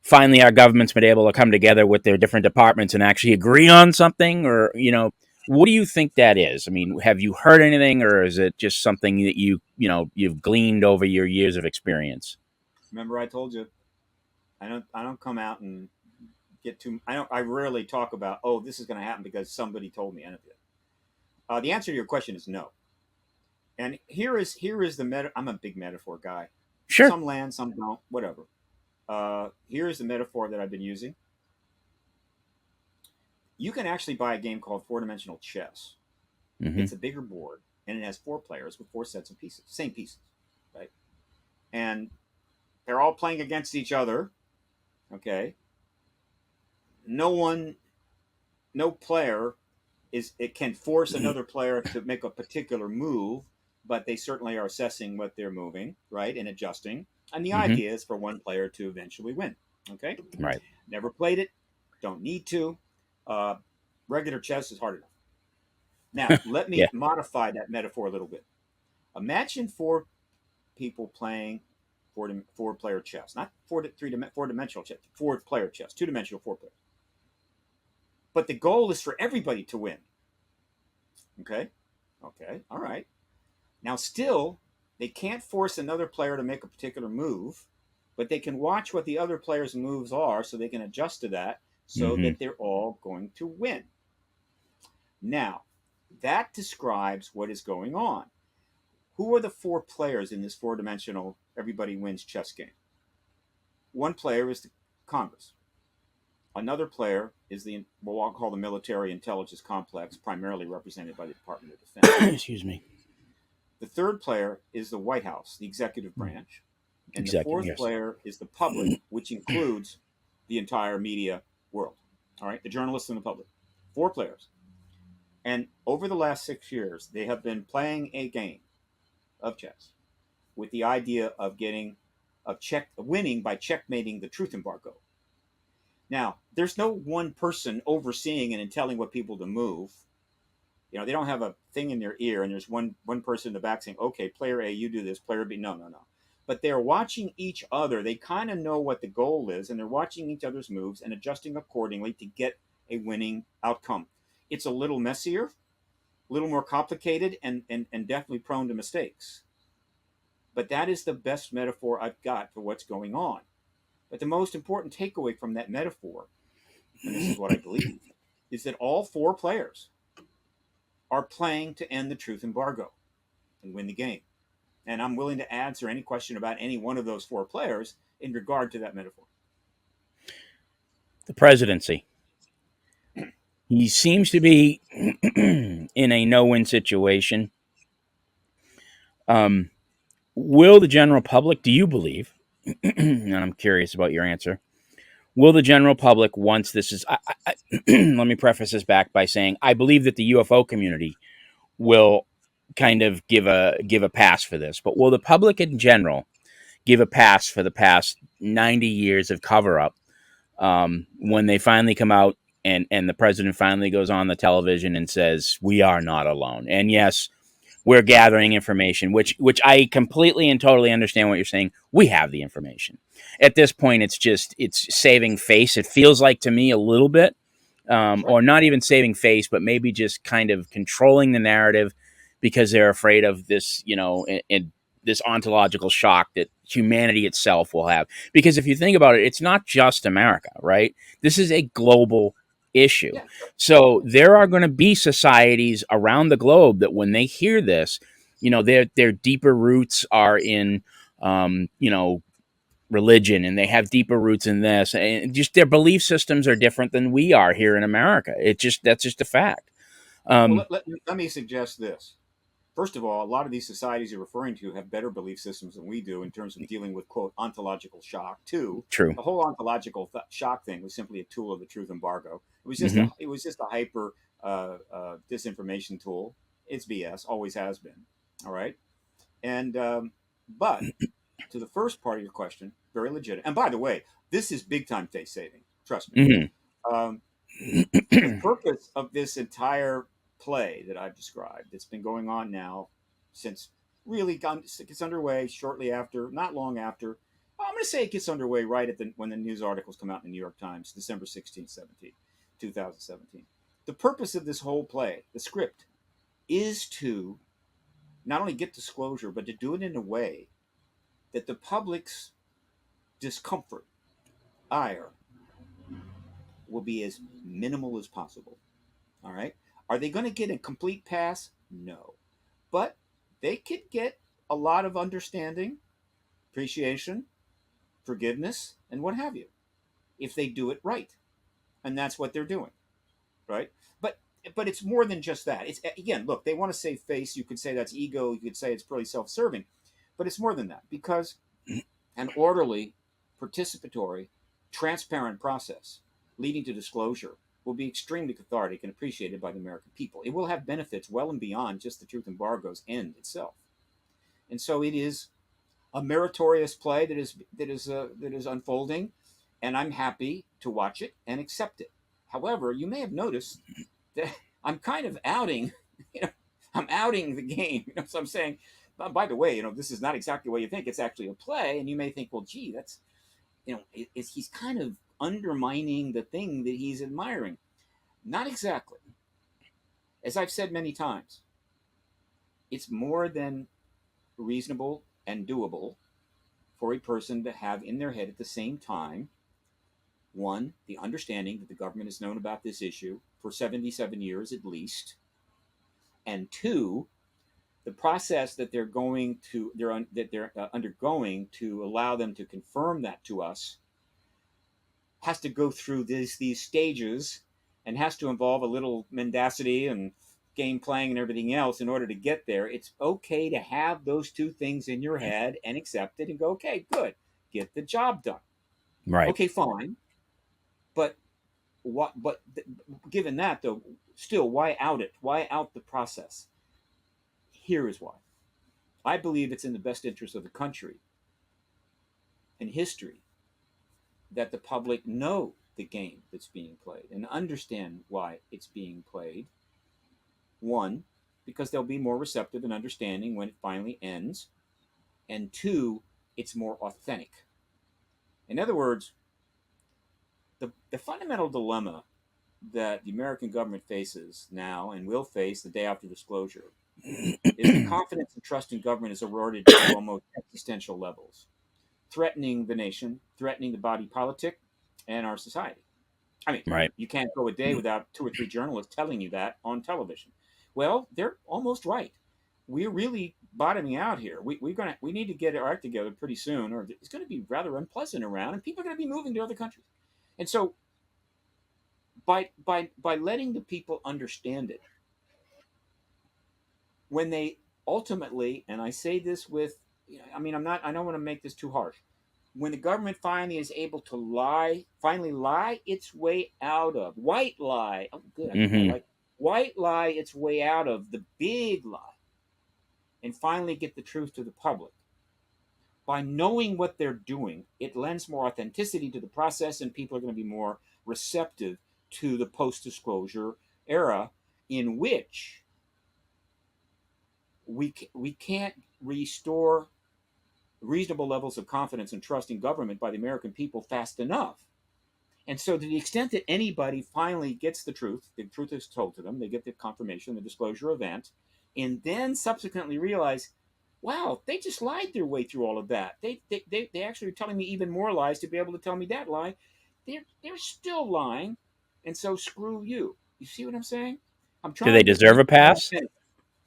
finally our government's been able to come together with their different departments and actually agree on something, or what do you think that is? I mean, have you heard anything, or is it just something that you've gleaned over your years of experience? Remember, I told you, I don't come out and get too. I rarely talk about, oh, this is going to happen because somebody told me. The answer to your question is no. And here is the meta. I'm a big metaphor guy. Sure. Some land, some don't. Whatever. Here is the metaphor that I've been using. You can actually buy a game called four-dimensional chess. Mm-hmm. It's a bigger board, and it has 4 players with 4 sets of pieces, same pieces, right? And they're all playing against each other. Okay. No player it can force another player to make a particular move, but they certainly are assessing what they're moving, right, and adjusting. And the Mm-hmm. idea is for one player to eventually win. Okay. Right. Never played it. Don't need to. Regular chess is hard enough. Now, let me Yeah. modify that metaphor a little bit. Imagine 4 people playing 4-player chess, not 4-dimensional chess, 4-player chess, 2-dimensional 4 players. But the goal is for everybody to win. Okay? Okay, all right. Now, still, they can't force another player to make a particular move, but they can watch what the other players' moves are so they can adjust to that so Mm-hmm. that they're all going to win. Now, that describes what is going on. Who are the four players in this four-dimensional everybody wins chess game? One player is the Congress. Another player is what I'll call the military intelligence complex, primarily represented by the Department of Defense. Excuse me. The third player is the White House, the executive branch. And the Executive, fourth yes. player is the public, which includes the entire media world. All right, the journalists and the public. Four players. And over the last 6 years, they have been playing a game of chess with the idea of winning by checkmating the truth embargo. Now, there's no one person overseeing and telling what people to move. You know, they don't have a thing in their ear and there's one person in the back saying, okay, player A, you do this, player B. No. But they're watching each other. They kind of know what the goal is, and they're watching each other's moves and adjusting accordingly to get a winning outcome. It's a little messier, a little more complicated, and definitely prone to mistakes. But that is the best metaphor I've got for what's going on. But the most important takeaway from that metaphor, and this is what I believe, is that all four players are playing to end the truth embargo and win the game. And I'm willing to answer any question about any one of those four players in regard to that metaphor. The presidency. He seems to be in a no-win situation. Will the general public, do you believe, and I'm curious about your answer, will the general public, once this is, let me preface this back by saying, I believe that the UFO community will kind of give a pass for this, but will the public in general give a pass for the past 90 years of cover up when they finally come out and the president finally goes on the television and says, we are not alone. And yes, we're gathering information, which I completely and totally understand what you're saying. We have the information. At this point, it's saving face. It feels like to me a little bit, Sure. or not even saving face, but maybe just kind of controlling the narrative because they're afraid of this, this ontological shock that humanity itself will have. Because if you think about it, it's not just America, right? This is a global issue. Yeah. So there are going to be societies around the globe that when they hear this, their deeper roots are in, religion, and they have deeper roots in this, and just their belief systems are different than we are here in America. That's just a fact. Well, Um, let me suggest this. First of all, a lot of these societies you're referring to have better belief systems than we do in terms of dealing with, quote, ontological shock. Two, True. the whole ontological shock thing was simply a tool of the truth embargo. Hmm. It was just a hyper disinformation tool. It's BS, always has been. All right. And, but to the first part of your question, very legit. And by the way, this is big time face saving. Trust me. Hmm. Um, the purpose of this entire play that I've described, that's been going on now since gets underway shortly after, not long after. I'm going to say it gets underway right when the news articles come out in the New York Times, December 16th, 17th, 2017. The purpose of this whole play, the script, is to not only get disclosure, but to do it in a way that the public's discomfort, ire, will be as minimal as possible. All right. Are they going to get a complete pass? No. But they could get a lot of understanding, appreciation, forgiveness, and what have you if they do it right. And that's what they're doing. Right. But but it's more than just that. It's, again, look, they want to save face. You could say that's ego. You could say it's pretty self-serving, but it's more than that, because an orderly, participatory, transparent process leading to disclosure will be extremely cathartic and appreciated by the American people. It will have benefits well and beyond just the truth embargo's end itself. And so it is a meritorious play that is unfolding, and I'm happy to watch it and accept it. However, you may have noticed that I'm kind of outing, you know, I'm outing the game. So I'm saying, by the way, this is not exactly what you think. It's actually a play, and you may think, well, gee, that's, he's kind of undermining the thing that he's admiring. Not exactly. As I've said many times, it's more than reasonable and doable for a person to have in their head at the same time, one, the understanding that the government has known about this issue for 77 years at least, and two, the process that they're undergoing to allow them to confirm that to us has to go through these stages and has to involve a little mendacity and game playing and everything else in order to get there. It's okay to have those two things in your head and accept it and go, okay, good, get the job done. Right. Okay, fine, but what? But given that though, still, why out it? Why out the process? Here is why. I believe it's in the best interest of the country and history that the public know the game that's being played and understand why it's being played. One, because they'll be more receptive and understanding when it finally ends. And two, it's more authentic. In other words, the fundamental dilemma that the American government faces now and will face the day after disclosure is the confidence and trust in government is eroded to almost existential levels, threatening the nation, threatening the body politic, and our society. I mean, Right. you can't go a day without two or three journalists telling you that on television. Well, they're almost right. We're really bottoming out here. We need to get our act together pretty soon, or it's going to be rather unpleasant around, and people are going to be moving to other countries. And so, by letting the people understand it, when they ultimately, and I say this with, I mean, I don't want to make this too harsh. When the government finally is able to finally lie its way out of white lie. Oh, good. I Mm-hmm. like white lie its way out of the big lie, and finally get the truth to the public. By knowing what they're doing, it lends more authenticity to the process, and people are going to be more receptive to the post-disclosure era, in which we can't restore reasonable levels of confidence and trust in government by the American people fast enough. And so, to the extent that anybody finally gets the truth is told to them, they get the confirmation, the disclosure event, and then subsequently realize, wow, they just lied their way through all of that. They actually are telling me even more lies to be able to tell me that lie. They're still lying, and so screw you. You see what I'm saying? I'm Do they trying to deserve be a pass? authentic.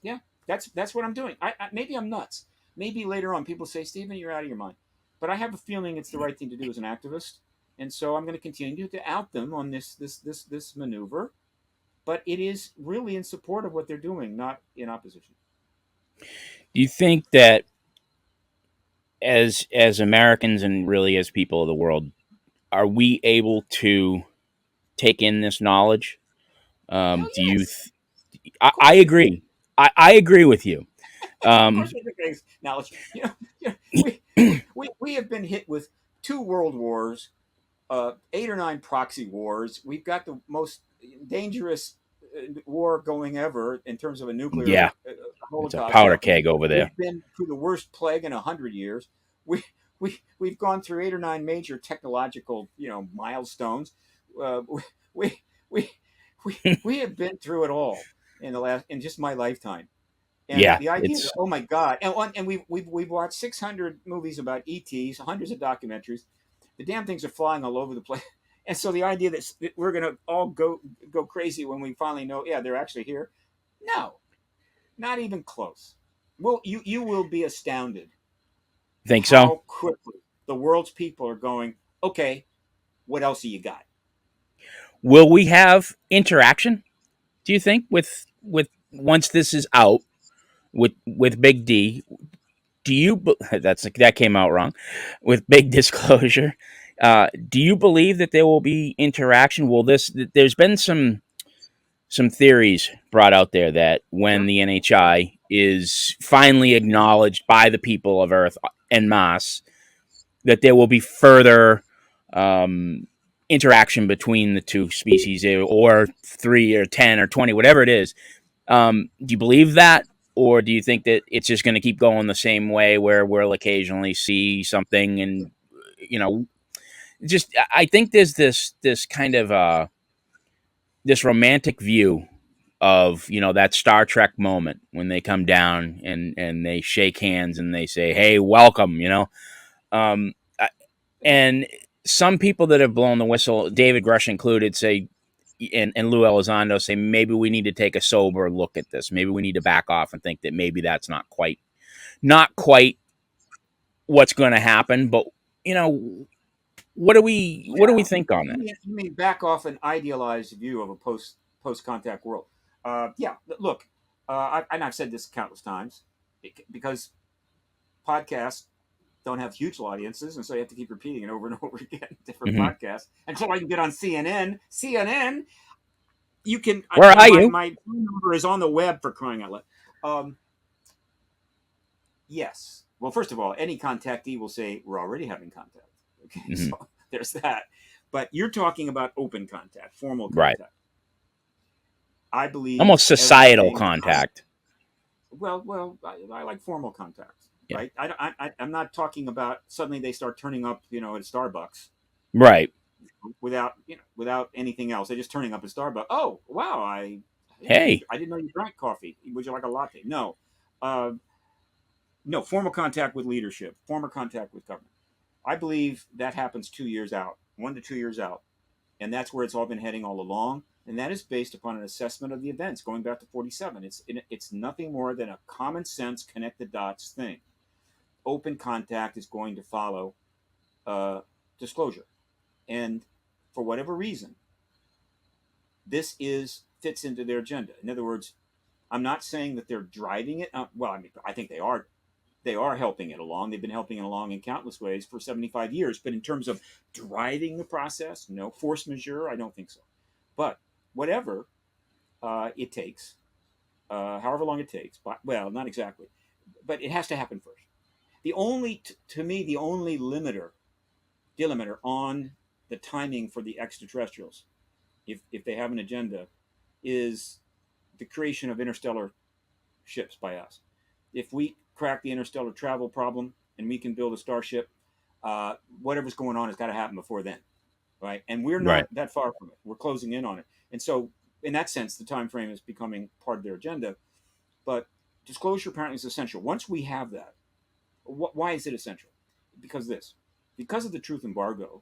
Yeah, that's what I'm doing. Maybe I'm nuts. Maybe later on people say, Stephen, you're out of your mind. But I have a feeling it's the right thing to do as an activist, and so I'm going to continue to out them on this maneuver. But it is really in support of what they're doing, not in opposition. Do you think that as Americans and really as people of the world, are we able to take in this knowledge? Hell Do you? yes, I, of I course we do. agree. I agree with you. Of Um, course we do. Knowledge. We have been hit with two world wars, 8 or 9 proxy wars. We've got the most dangerous war going ever in terms of a nuclear yeah, it's a holocaust powder happening. keg over there. We've been through the worst plague in 100 years. We've gone through 8 or 9 major technological milestones. Uh, we, we we have been through it all in just my lifetime. And Yeah, the idea that, it's oh my God, and we've watched 600 movies about ETs, hundreds of documentaries. The damn things are flying all over the place. And so the idea that we're going to all go crazy when we finally know, yeah, they're actually here. No, not even close. Well, you will be astounded think so. how quickly the world's people are going, okay, what else do you got? Will we have interaction? Do you think with once this is out with Big D? Do you that came out wrong with big disclosure? Do you believe that there will be interaction? Will this? There's been some theories brought out there that when Sure. the NHI is finally acknowledged by the people of Earth en masse, that there will be further um, interaction between the two species, or 3 or 10 or 20, whatever it is. Do you believe that, or do you think that it's just going to keep going the same way, where we'll occasionally see something, and you know, just I think there's this kind of this romantic view of that Star Trek moment when they come down and they shake hands and they say, "Hey, welcome," Um, I- Yeah. and some people that have blown the whistle, David Grusch included, say, and Lou Elizondo say maybe we need to take a sober look at this. Maybe we need to back off and think that maybe that's not quite what's going to happen. But you know, what do we think on that? You mean back off an idealized view of a post contact world? Yeah. Look, and I've said this countless times because podcasts don't have huge audiences, and so you have to keep repeating it over and over again, different Hmm. podcasts, until I can get on CNN. CNN, you can, Where are you? my phone number is on the web for crying out loud. Um, yes. Well, first of all, any contactee will say we're already having contact. Okay, Hmm. so there's that. But you're talking about open contact, formal Right. contact. I believe Almost societal everything. contact. I like formal contacts, Yeah. right? I'm not talking about suddenly they start turning up, at Starbucks Right. without, without anything else. They're just turning up at Starbucks. Oh, wow! Hey. I didn't know you drank coffee. Would you like a latte? No, uh, no. Formal contact with leadership, formal contact with government. I believe that happens 2 years out, 1 to 2 years out, and that's where it's all been heading all along. And that is based upon an assessment of the events going back to 47. It's nothing more than a common sense connect the dots thing. Open contact is going to follow uh, disclosure, and for whatever reason, this is fits into their agenda. In other words, I'm not saying that they're driving it. Well, I mean, I think they are. They are helping it along. They've been helping it along in countless ways for 75 years. But in terms of driving the process, no force majeure. I don't think so. But whatever it takes, however long it takes. But, well, not exactly, but it has to happen first. To me, the only delimiter on the timing for the extraterrestrials, if they have an agenda, is the creation of interstellar ships by us. If we crack the interstellar travel problem and we can build a starship, whatever's going on has got to happen before then, right? And we're Right. not that far from it. We're closing in on it, and so in that sense, the time frame is becoming part of their agenda. But disclosure apparently is essential. Once we have that, why is it essential? Because of the truth embargo,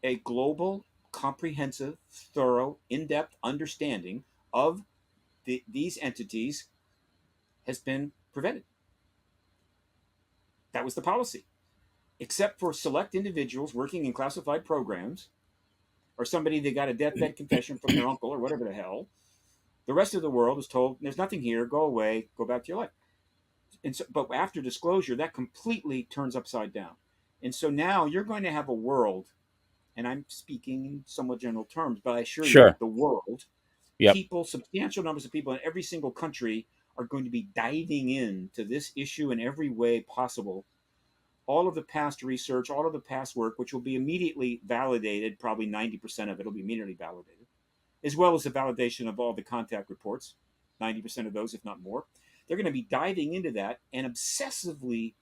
a global, comprehensive, thorough, in-depth understanding of these entities has been prevented. That was the policy. Except for select individuals working in classified programs or somebody that got a deathbed confession from their uncle or whatever the hell, the rest of the world is told there's nothing here, go away, go back to your life. And so, but after disclosure, that completely turns upside down. And so now you're going to have a world, and I'm speaking in somewhat general terms, but I assure you, Sure. the world, Yep. substantial numbers of people in every single country are going to be diving into this issue in every way possible. All of the past research, all of the past work, which will be immediately validated, probably 90% of it will be immediately validated, as well as the validation of all the contact reports, 90% of those, if not more. They're going to be diving into that and obsessively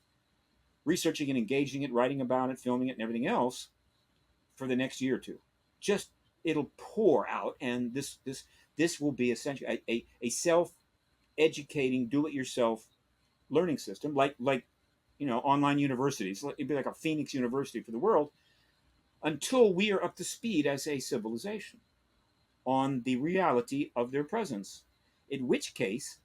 researching and engaging it, writing about it, filming it, and everything else for the next year or two. Just it'll pour out, and this will be essentially a self educating, do it yourself learning system, like online universities. It'd be like a Phoenix University for the world until we are up to speed as a civilization on the reality of their presence. In which case,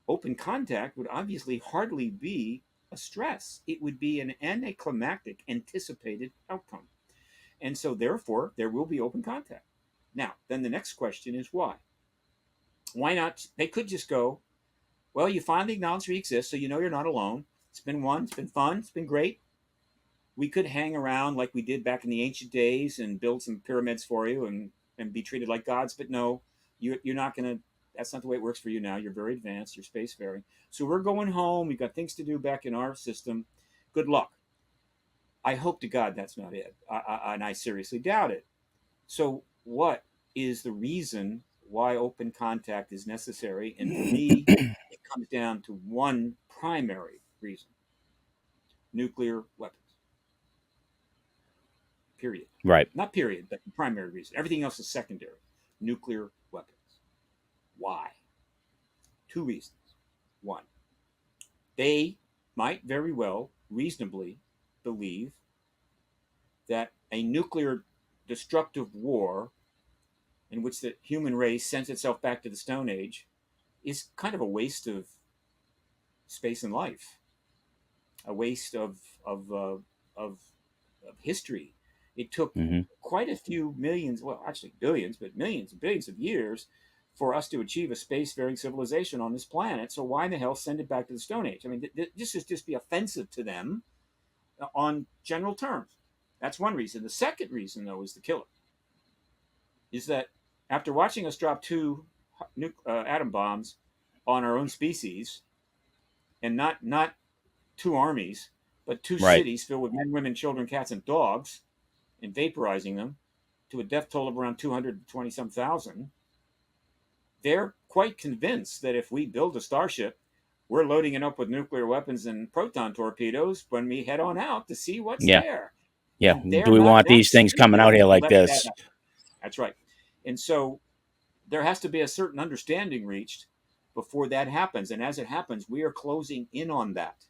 open contact would obviously hardly be a stress. It would be an anticlimactic anticipated outcome. And so, therefore, there will be open contact. Now, then the next question is why? Why not? They could just go, well, you finally acknowledge we exist, so you know you're not alone. It's been fun, it's been great. We could hang around like we did back in the ancient days and build some pyramids for you and be treated like gods, but no, you're not going to. That's not the way it works for you now. You're very advanced. You're spacefaring. So we're going home. We've got things to do back in our system. Good luck. I hope to God that's not it. And I seriously doubt it. So, what is the reason why open contact is necessary? And for me, it comes down to one primary reason: nuclear weapons. Period. Right. Not period, but the primary reason. Everything else is secondary. Nuclear weapons. Why? Two reasons. One, they might very well, reasonably, believe that a nuclear destructive war in which the human race sends itself back to the Stone Age is kind of a waste of space and life, a waste of history. It took Hmm. quite a few millions, well, actually billions, but millions and billions of years for us to achieve a spacefaring civilization on this planet. So why in the hell send it back to the Stone Age? I mean, this is just be offensive to them on general terms. That's one reason. The second reason, though, is the killer. Is that after watching us drop two atom bombs on our own species, and not two armies, but two Right. cities filled with men, women, children, cats, and dogs, and vaporizing them to a death toll of around 220 some thousand, they're quite convinced that if we build a starship, we're loading it up with nuclear weapons and proton torpedoes when we head on out to see what's Yeah. there. Yeah. And Do they're we not want that these things coming stupid out here to like let that this? happen. That's right. And so there has to be a certain understanding reached before that happens. And as it happens, we are closing in on that.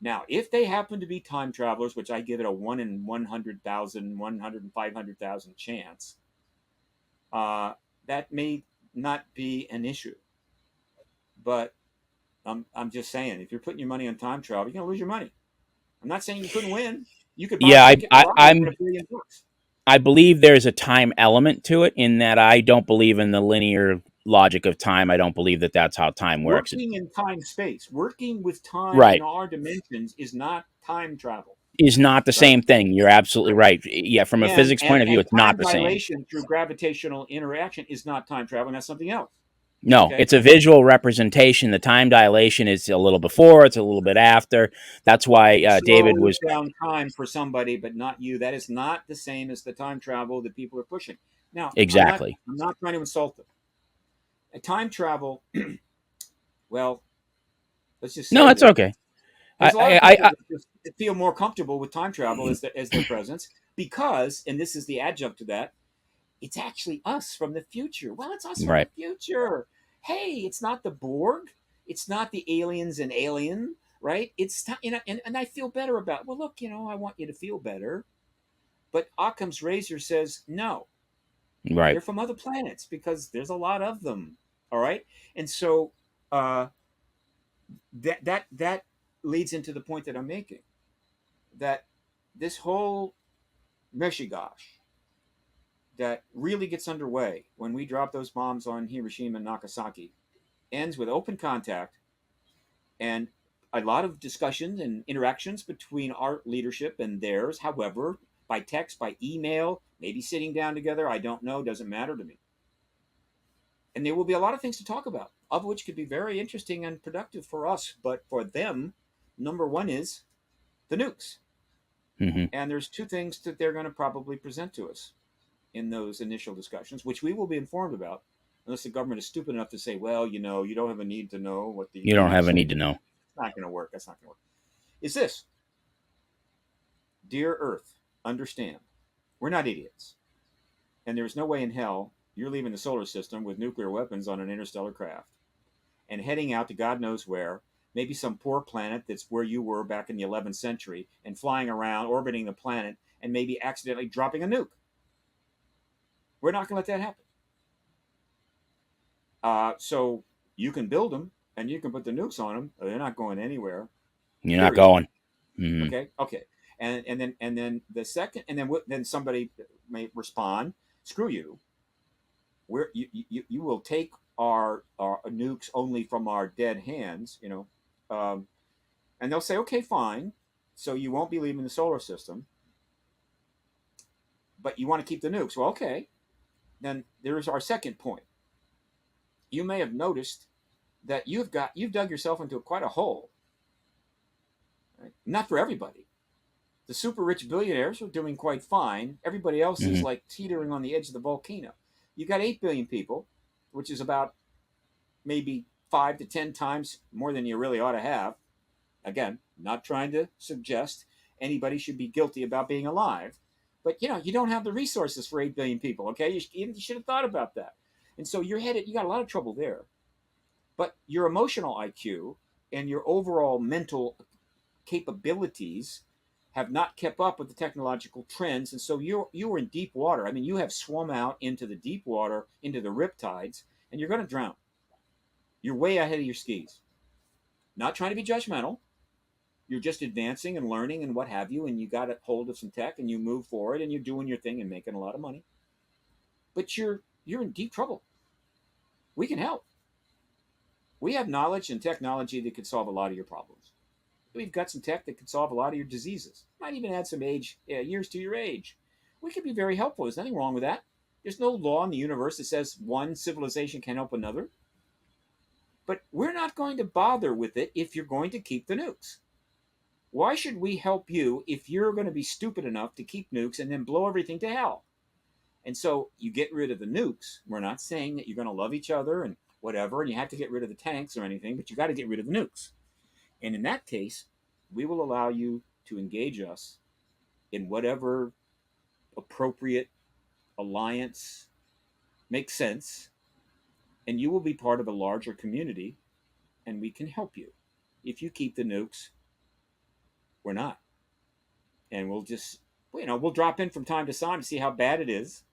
Now, if they happen to be time travelers, which I give it a 1 in 100,000, 100 in 500,000 chance, that may not be an issue. But I'm just saying, if you're putting your money on time travel, you're going to lose your money. I'm not saying you couldn't win. You could buy a Yeah, ticket and ride for $1 billion. I believe there's a time element to it in that I don't believe in the linear logic of time. I don't believe that that's how time works. Working in time space, working with time in Right. our dimensions is not time travel, Is not the right? same thing. You're absolutely right. Yeah, from a And physics and point of view, and it's not time the same. dilation through gravitational interaction is not time travel. And that's something else. No, Okay, it's a visual representation. The time dilation is a little before, it's a little bit after. That's why it David slows was down time for somebody, but not you. That is not the same as the time travel that people are pushing. Now, exactly. I'm not trying to insult them. A time travel, well, let's just No, say it's that okay. there's a lot of I people that just feel more comfortable with time travel as their presence because, and this is the adjunct to that, it's actually us from the future. Well, it's us from the right. future. Hey, it's not the Borg. It's not the aliens and Alien, right? And I feel better about it. Well, look, I want you to feel better. But Occam's razor says no. Right. They're from other planets because there's a lot of them. All right. And so uh, that leads into the point that I'm making that this whole meshigosh that really gets underway when we drop those bombs on Hiroshima and Nagasaki ends with open contact and a lot of discussions and interactions between our leadership and theirs. However, by text, by email, maybe sitting down together, I don't know, doesn't matter to me. And there will be a lot of things to talk about, of which could be very interesting and productive for us. But for them, number one is the nukes. Hmm. And there's two things that they're going to probably present to us in those initial discussions, which we will be informed about, unless the government is stupid enough to say, well, you don't have a need to know what the You don't have nukes a say. need to know. It's not going to work. That's not going to work. Is this, dear Earth, understand, we're not idiots. And there's no way in hell you're leaving the solar system with nuclear weapons on an interstellar craft and heading out to God knows where, maybe some poor planet that's where you were back in the 11th century, and flying around, orbiting the planet, and maybe accidentally dropping a nuke. We're not going to let that happen. So you can build them and you can put the nukes on them. They're not going anywhere. You're not Period. going. Hmm. Okay. And then the second, and then somebody may respond, "Screw you. You will take our nukes only from our dead hands, and they'll say, okay, fine. So you won't be leaving the solar system, but you want to keep the nukes. Well, okay. Then there's our second point. You may have noticed that you've dug yourself into quite a hole. Right? Not for everybody. The super rich billionaires are doing quite fine. Everybody else is Hmm. like teetering on the edge of the volcano. You got 8 billion people, which is about maybe 5 to 10 times more than you really ought to have. Again, not trying to suggest anybody should be guilty about being alive, but you don't have the resources for 8 billion people. Okay, you should have thought about that. And so you got a lot of trouble there. But your emotional IQ and your overall mental capabilities have not kept up with the technological trends, and so you're in deep water. I mean, you have swum out into the deep water, into the riptides, and you're going to drown. You're way ahead of your skis. Not trying to be judgmental. You're just advancing and learning and what have you, and you got a hold of some tech and you move forward and you're doing your thing and making a lot of money. But you're in deep trouble. We can help. We have knowledge and technology that could solve a lot of your problems. We've got some tech that could solve a lot of your diseases. Might even add some years to your age. We could be very helpful. There's nothing wrong with that. There's no law in the universe that says one civilization can help another. But we're not going to bother with it if you're going to keep the nukes. Why should we help you if you're going to be stupid enough to keep nukes and then blow everything to hell? And so you get rid of the nukes. We're not saying that you're going to love each other and whatever, and you have to get rid of the tanks or anything, but you got to get rid of the nukes. And in that case, we will allow you to engage us in whatever appropriate alliance makes sense, and you will be part of a larger community, and we can help you. If you keep the nukes, we're not. And we'll just, we'll drop in from time to time to see how bad it is.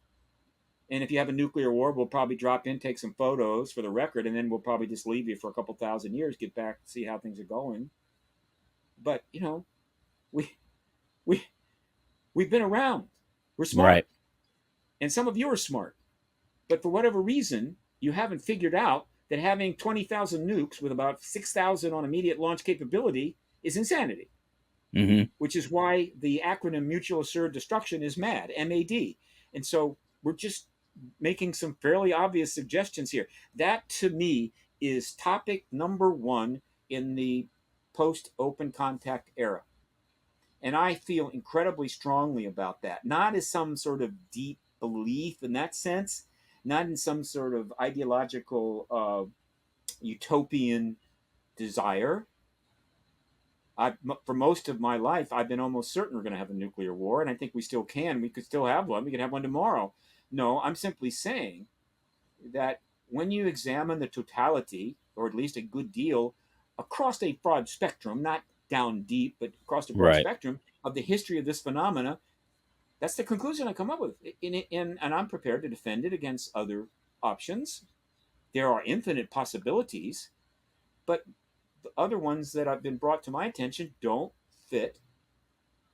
And if you have a nuclear war, we'll probably drop in, take some photos for the record, and then we'll probably just leave you for a couple thousand years, get back, see how things are going. But we we we've been around. We're smart, Right. and some of you are smart. But for whatever reason, you haven't figured out that having 20,000 nukes with about 6,000 on immediate launch capability is insanity. Mm-hmm. Which is why the acronym Mutual Assured Destruction is MAD, M-A-D. And so we're just making some fairly obvious suggestions here. That, to me, is topic number one in the post-open contact era. And I feel incredibly strongly about that, not as some sort of deep belief in that sense, not in some sort of ideological utopian desire. For most of my life, I've been almost certain we're going to have a nuclear war, and I think we still can. We could still have one. We could have one tomorrow. No, I'm simply saying that when you examine the totality, or at least a good deal, across a broad spectrum, not down deep, but across a broad Right. spectrum of the history of this phenomena, that's the conclusion I come up with. And I'm prepared to defend it against other options. There are infinite possibilities, but the other ones that have been brought to my attention don't fit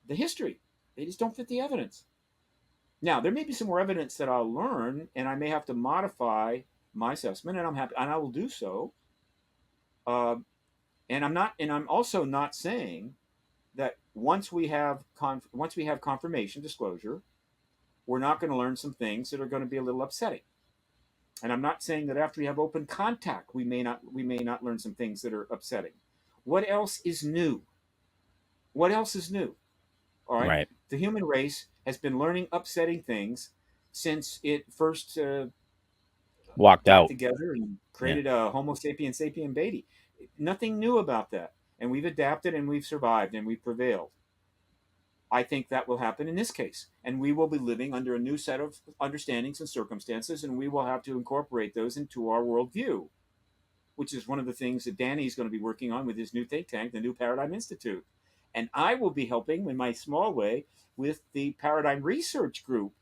the history. They just don't fit the evidence. Now, there may be some more evidence that I'll learn, and I may have to modify my assessment, and I'm happy, and I will do so. Uh, and I'm also not saying that once we have confirmation disclosure, we're not going to learn some things that are going to be a little upsetting. And I'm not saying that after we have open contact, we may not learn some things that are upsetting. What else is new? What else is new? All right. Right. The human race has been learning upsetting things since it first Walked got out. together and Yeah. created a Homo sapien sapien baby. Nothing new about that. And we've adapted and we've survived and we've prevailed. I think that will happen in this case. And we will be living under a new set of understandings and circumstances, and we will have to incorporate those into our worldview, which is one of the things that Danny is going to be working on with his new think tank, the New Paradigm Institute. And I will be helping in my small way with the Paradigm Research Group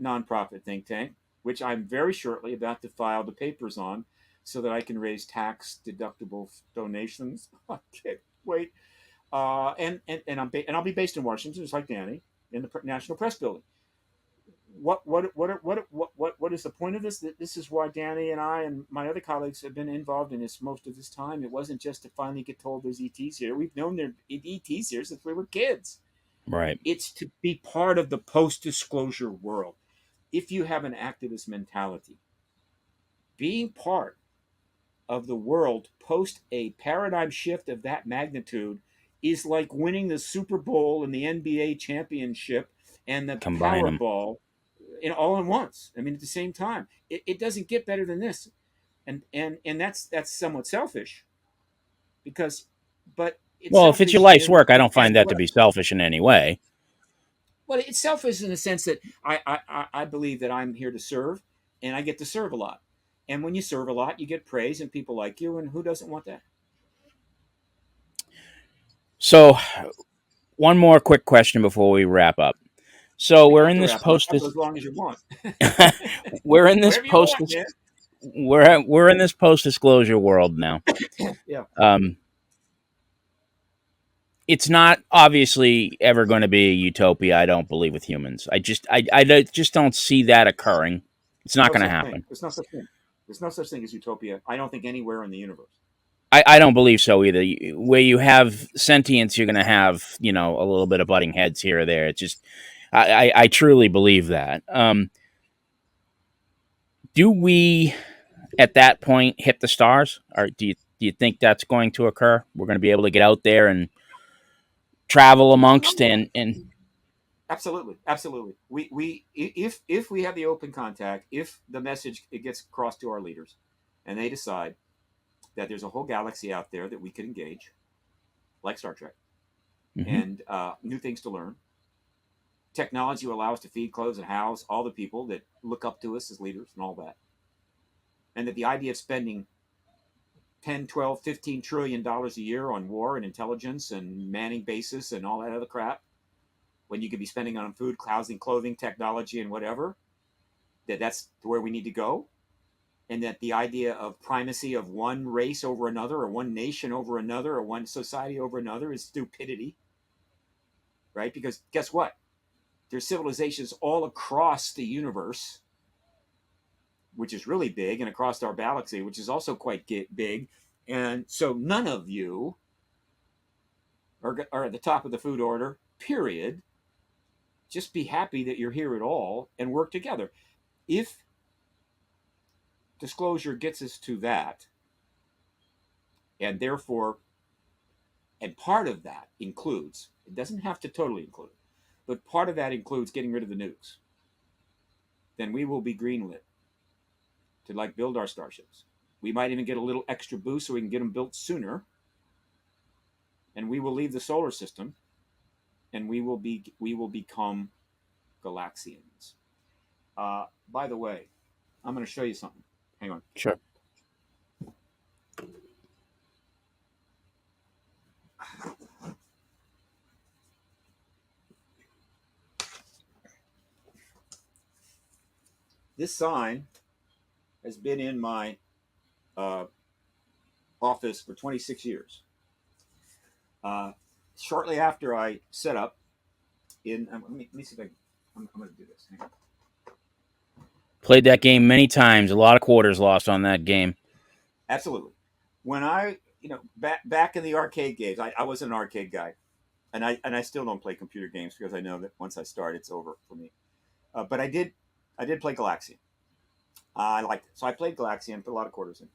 nonprofit think tank, which I'm very shortly about to file the papers on so that I can raise tax deductible donations. I can't wait. I'll be based in Washington, just like Danny, in the National Press Building. What is the point of this? This is why Danny and I and my other colleagues have been involved in this most of this time. It wasn't just to finally get told there's ETs here. We've known there ETs here since we were kids. Right. It's to be part of the post-disclosure world. If you have an activist mentality, being part of the world post a paradigm shift of that magnitude is like winning the Super Bowl and the NBA championship and the Combine them. Powerball all at once. I mean, at the same time, it doesn't get better than this, and that's somewhat selfish, because, but it's Well, if it's your selfish life's in work, I don't find and that to what be selfish in any way. well, it's selfish in the sense that I believe that I'm here to serve, and I get to serve a lot. And when you serve a lot, you get praise and people like you, and who doesn't want that? So one more quick question before we wrap up. So We don't we're have in to this wrap up. post I'll go as long as you want. we're in this Whatever you post want, man. we're in this post disclosure world now. Yeah. Um, it's not obviously ever going to be a utopia. I don't believe with humans. Just don't see that occurring. It's not No going to such thing. happen. There's no such thing. There's no such thing as utopia. I don't think anywhere in the universe. I don't believe so either. Where you have sentience, you're going to have a little bit of butting heads here or there. It's just I truly believe that. Do we at that point hit the stars, or do you think that's going to occur? We're going to be able to get out there and travel amongst and Absolutely, absolutely. If we have the open contact, if the message it gets across to our leaders, and they decide that there's a whole galaxy out there that we could engage, like Star Trek, Mhm. and new things to learn. Technology will allow us to feed, clothe, and house all the people that look up to us as leaders and all that. And that the idea of spending 10, 12, 15 trillion dollars a year on war and intelligence and manning bases and all that other crap, when you could be spending on food, housing, clothing, technology, and whatever, that's where we need to go. And that the idea of primacy of one race over another, or one nation over another, or one society over another is stupidity, right? Because guess what? There's civilizations all across the universe, which is really big, and across our galaxy, which is also quite big. And so none of you are at the top of the food order, period. Just be happy that you're here at all and work together. If disclosure gets us to that, and therefore, and part of that includes, it doesn't have to totally include, but part of that includes getting rid of the nukes, then we will be greenlit to like build our starships. We might even get a little extra boost so we can get them built sooner, and we will leave the solar system, and we will become galaxians. By the way, I'm going to show you something. Hang on. Sure. This sign has been in my uh, office for 26 years. Uh, Shortly after I set up let me see if I'm going to do this. Hang on. Played that game many times. A lot of quarters lost on that game. Absolutely. When I, back in the arcade games, I was an arcade guy, and I still don't play computer games because I know that once I start, it's over for me. But I did play Galaxian. I liked it, so I played Galaxian, put a lot of quarters in,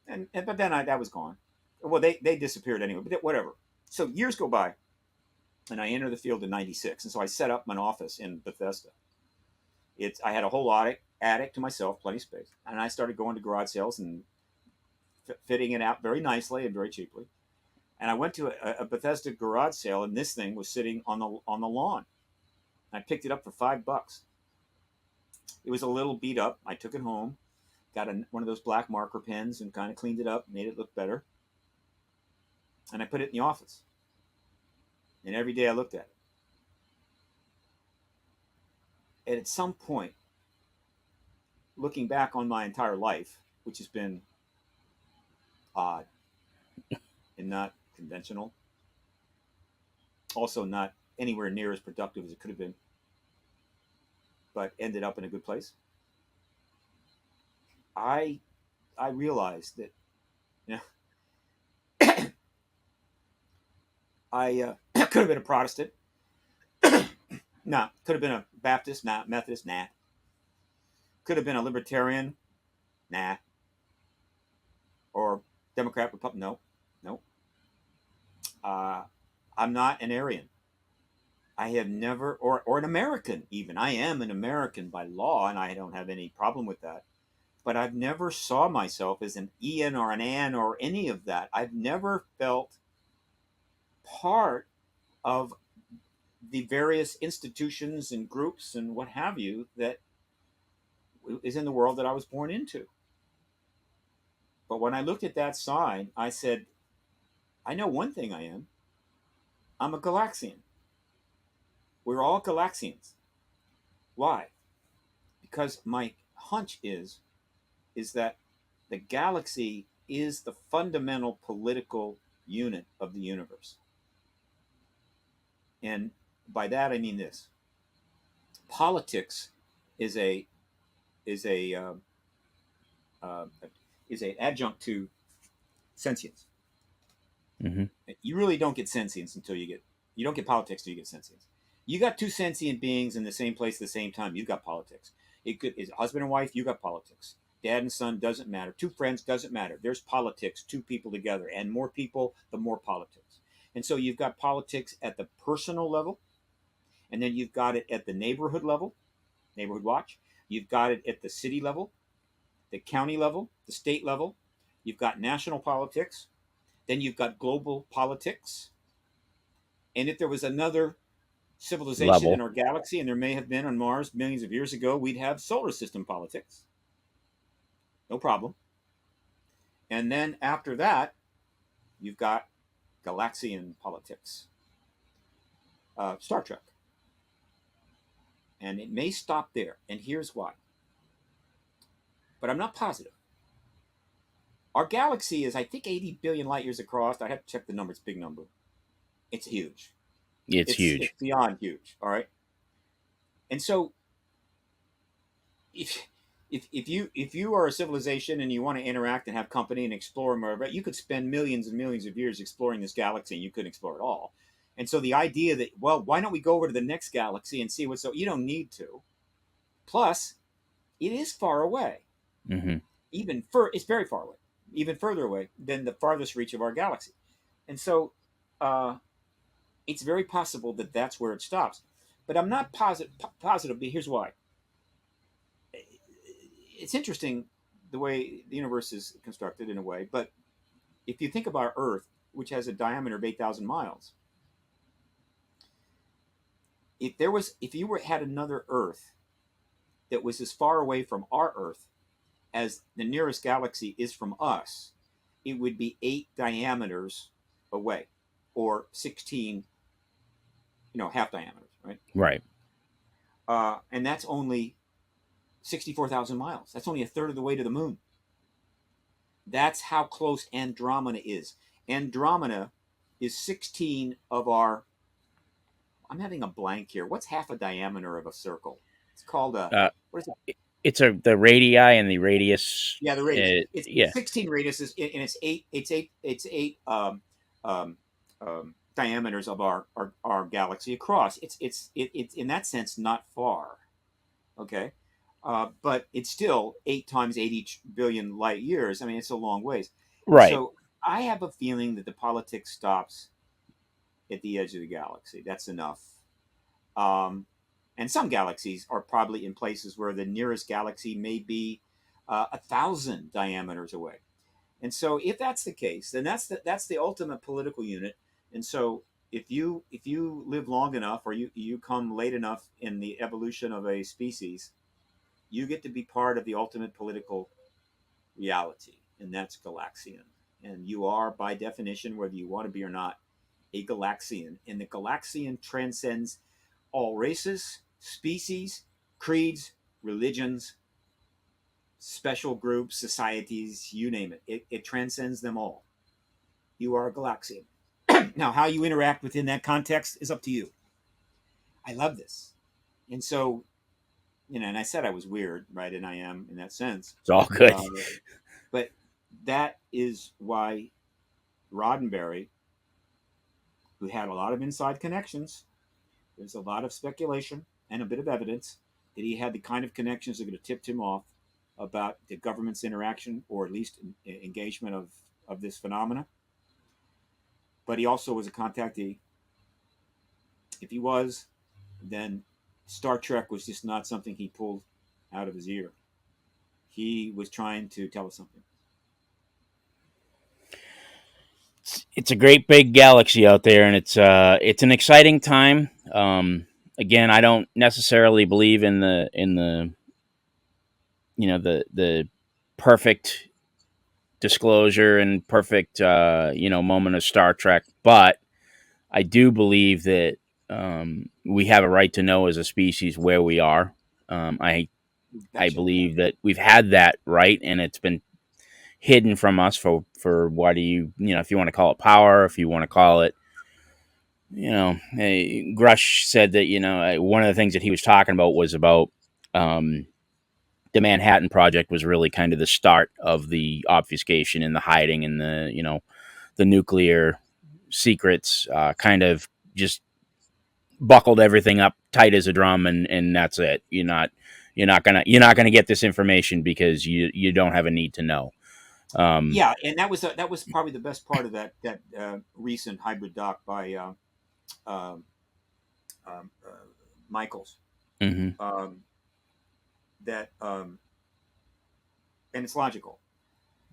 and but then that was gone. Well, they disappeared anyway, but whatever. So years go by, and I enter the field in '96, and so I set up an office in Bethesda. I had a whole attic to myself, plenty of space, and I started going to garage sales and fitting it out very nicely and very cheaply. And I went to a Bethesda garage sale, and this thing was sitting on the lawn. I picked it up for $5. It was a little beat up. I took it home, got one of those black marker pens, and kind of cleaned it up, made it look better. And I put it in the office. And every day I looked at it. And at some point, looking back on my entire life, which has been odd and not conventional, also not anywhere near as productive as it could have been, but ended up in a good place. I I realized that you know I could have been a Protestant. No, could have been a Baptist, not Methodist, nah. Could have been a Libertarian, nah. Or Democrat, Republican, no, no. Uh, I'm not an Aryan. I have never, or an American even. I am an American by law, and I don't have any problem with that. But I've never saw myself as an Ian or an Ann or any of that. I've never felt part of the various institutions and groups and what have you that is in the world that I was born into. But when I looked at that sign, I said, I know one thing I am. I'm a galaxian. We're all galaxians. Why? Because my hunch is that the galaxy is the fundamental political unit of the universe. And by that I mean this: politics is a is a uh, is an adjunct to sentience. Hmm. You really don't get sentience until you don't get politics until you get sentience. You got two sentient beings in the same place at the same time. You've got politics. It could is husband and wife. You got politics. Dad and son doesn't matter. Two friends doesn't matter. There's politics. Two people together, and more people, the more politics. And so you've got politics at the personal level, and then you've got it at the neighborhood level, neighborhood watch. You've got it at the city level, the county level, the state level. You've got national politics. Then you've got global politics. And if there was another civilization in Level. our galaxy, and there may have been on Mars millions of years ago, we'd have solar system politics. No problem. And then after that, you've got galaxian politics. Star Trek. And it may stop there. And here's why. But I'm not positive. Our galaxy is, I think, 80 billion light years across. I have to check the number. It's a big number. It's huge. It's It's huge. beyond huge. All right. And so if if you are a civilization and you want to interact and have company and explore more, you could spend millions and millions of years exploring this galaxy and you couldn't explore it all. And so the idea that, well, why don't we go over to the next galaxy and see what's so, you don't need to. Plus, it is far away. Hmm. It's very far away, even further away than the farthest reach of our galaxy. And so uh, it's very possible that that's where it stops. But I'm not positive. But here's why. It's interesting the way the universe is constructed in a way, but if you think about Earth, which has a diameter of 8,000 miles, if you had another Earth that was as far away from our Earth as the nearest galaxy is from us, it would be 8 diameters away, or 16, half diameters, right? Right. And that's only 64,000 miles. That's only a third of the way to the moon. That's how close Andromeda is. Andromeda is 16 of our. I'm having a blank here. What's half a diameter of a circle? It's called a. Uh, What is it? it's the radii and the radius. Yeah, the radius. It's Yeah. 16 radiuses, and it's eight. It's eight diameters of our galaxy across. It's in that sense not far. Okay, but it's still 8 times 80 billion light years. I mean, it's a long ways. And Right. so I have a feeling that the politics stops at the edge of the galaxy. That's enough. Um, and some galaxies are probably in places where the nearest galaxy may be 1,000 diameters away. And so, if that's the case, then that's the ultimate political unit. And so, if you live long enough, or you come late enough in the evolution of a species, you get to be part of the ultimate political reality, and that's galaxian. And you are, by definition, whether you want to be or not, a galaxian. And the galaxian transcends all races, species, creeds, religions, special groups, societies, you name it. It transcends them all. You are a galaxian. Now, how you interact within that context is up to you. I love this. And so, and I said I was weird, right? And I am in that sense. It's all good. Uh, but that is why Roddenberry, who had a lot of inside connections, there's a lot of speculation and a bit of evidence that he had the kind of connections that could have tipped him off about the government's interaction, or at least engagement of this phenomena. But he also was a contactee. If he was, then Star Trek was just not something he pulled out of his ear. He was trying to tell us something. It's a great big galaxy out there, and it's an exciting time. Again, I don't necessarily believe in the the perfect disclosure and perfect moment of Star Trek, but I do believe that we have a right to know as a species where we are. I Betcha. believe that we've had that right, and it's been hidden from us for what do you know, if you want to call it power, if you want to call it, Grush said that, one of the things that he was talking about was about um, the Manhattan Project was really kind of the start of the obfuscation and the hiding and the nuclear secrets, kind of just buckled everything up tight as a drum, and that's it. You're not gonna get this information because you don't have a need to know. Um, Yeah, and that was probably the best part of that recent hybrid doc by um, uh, Michaels. mhm. Um, that and it's logical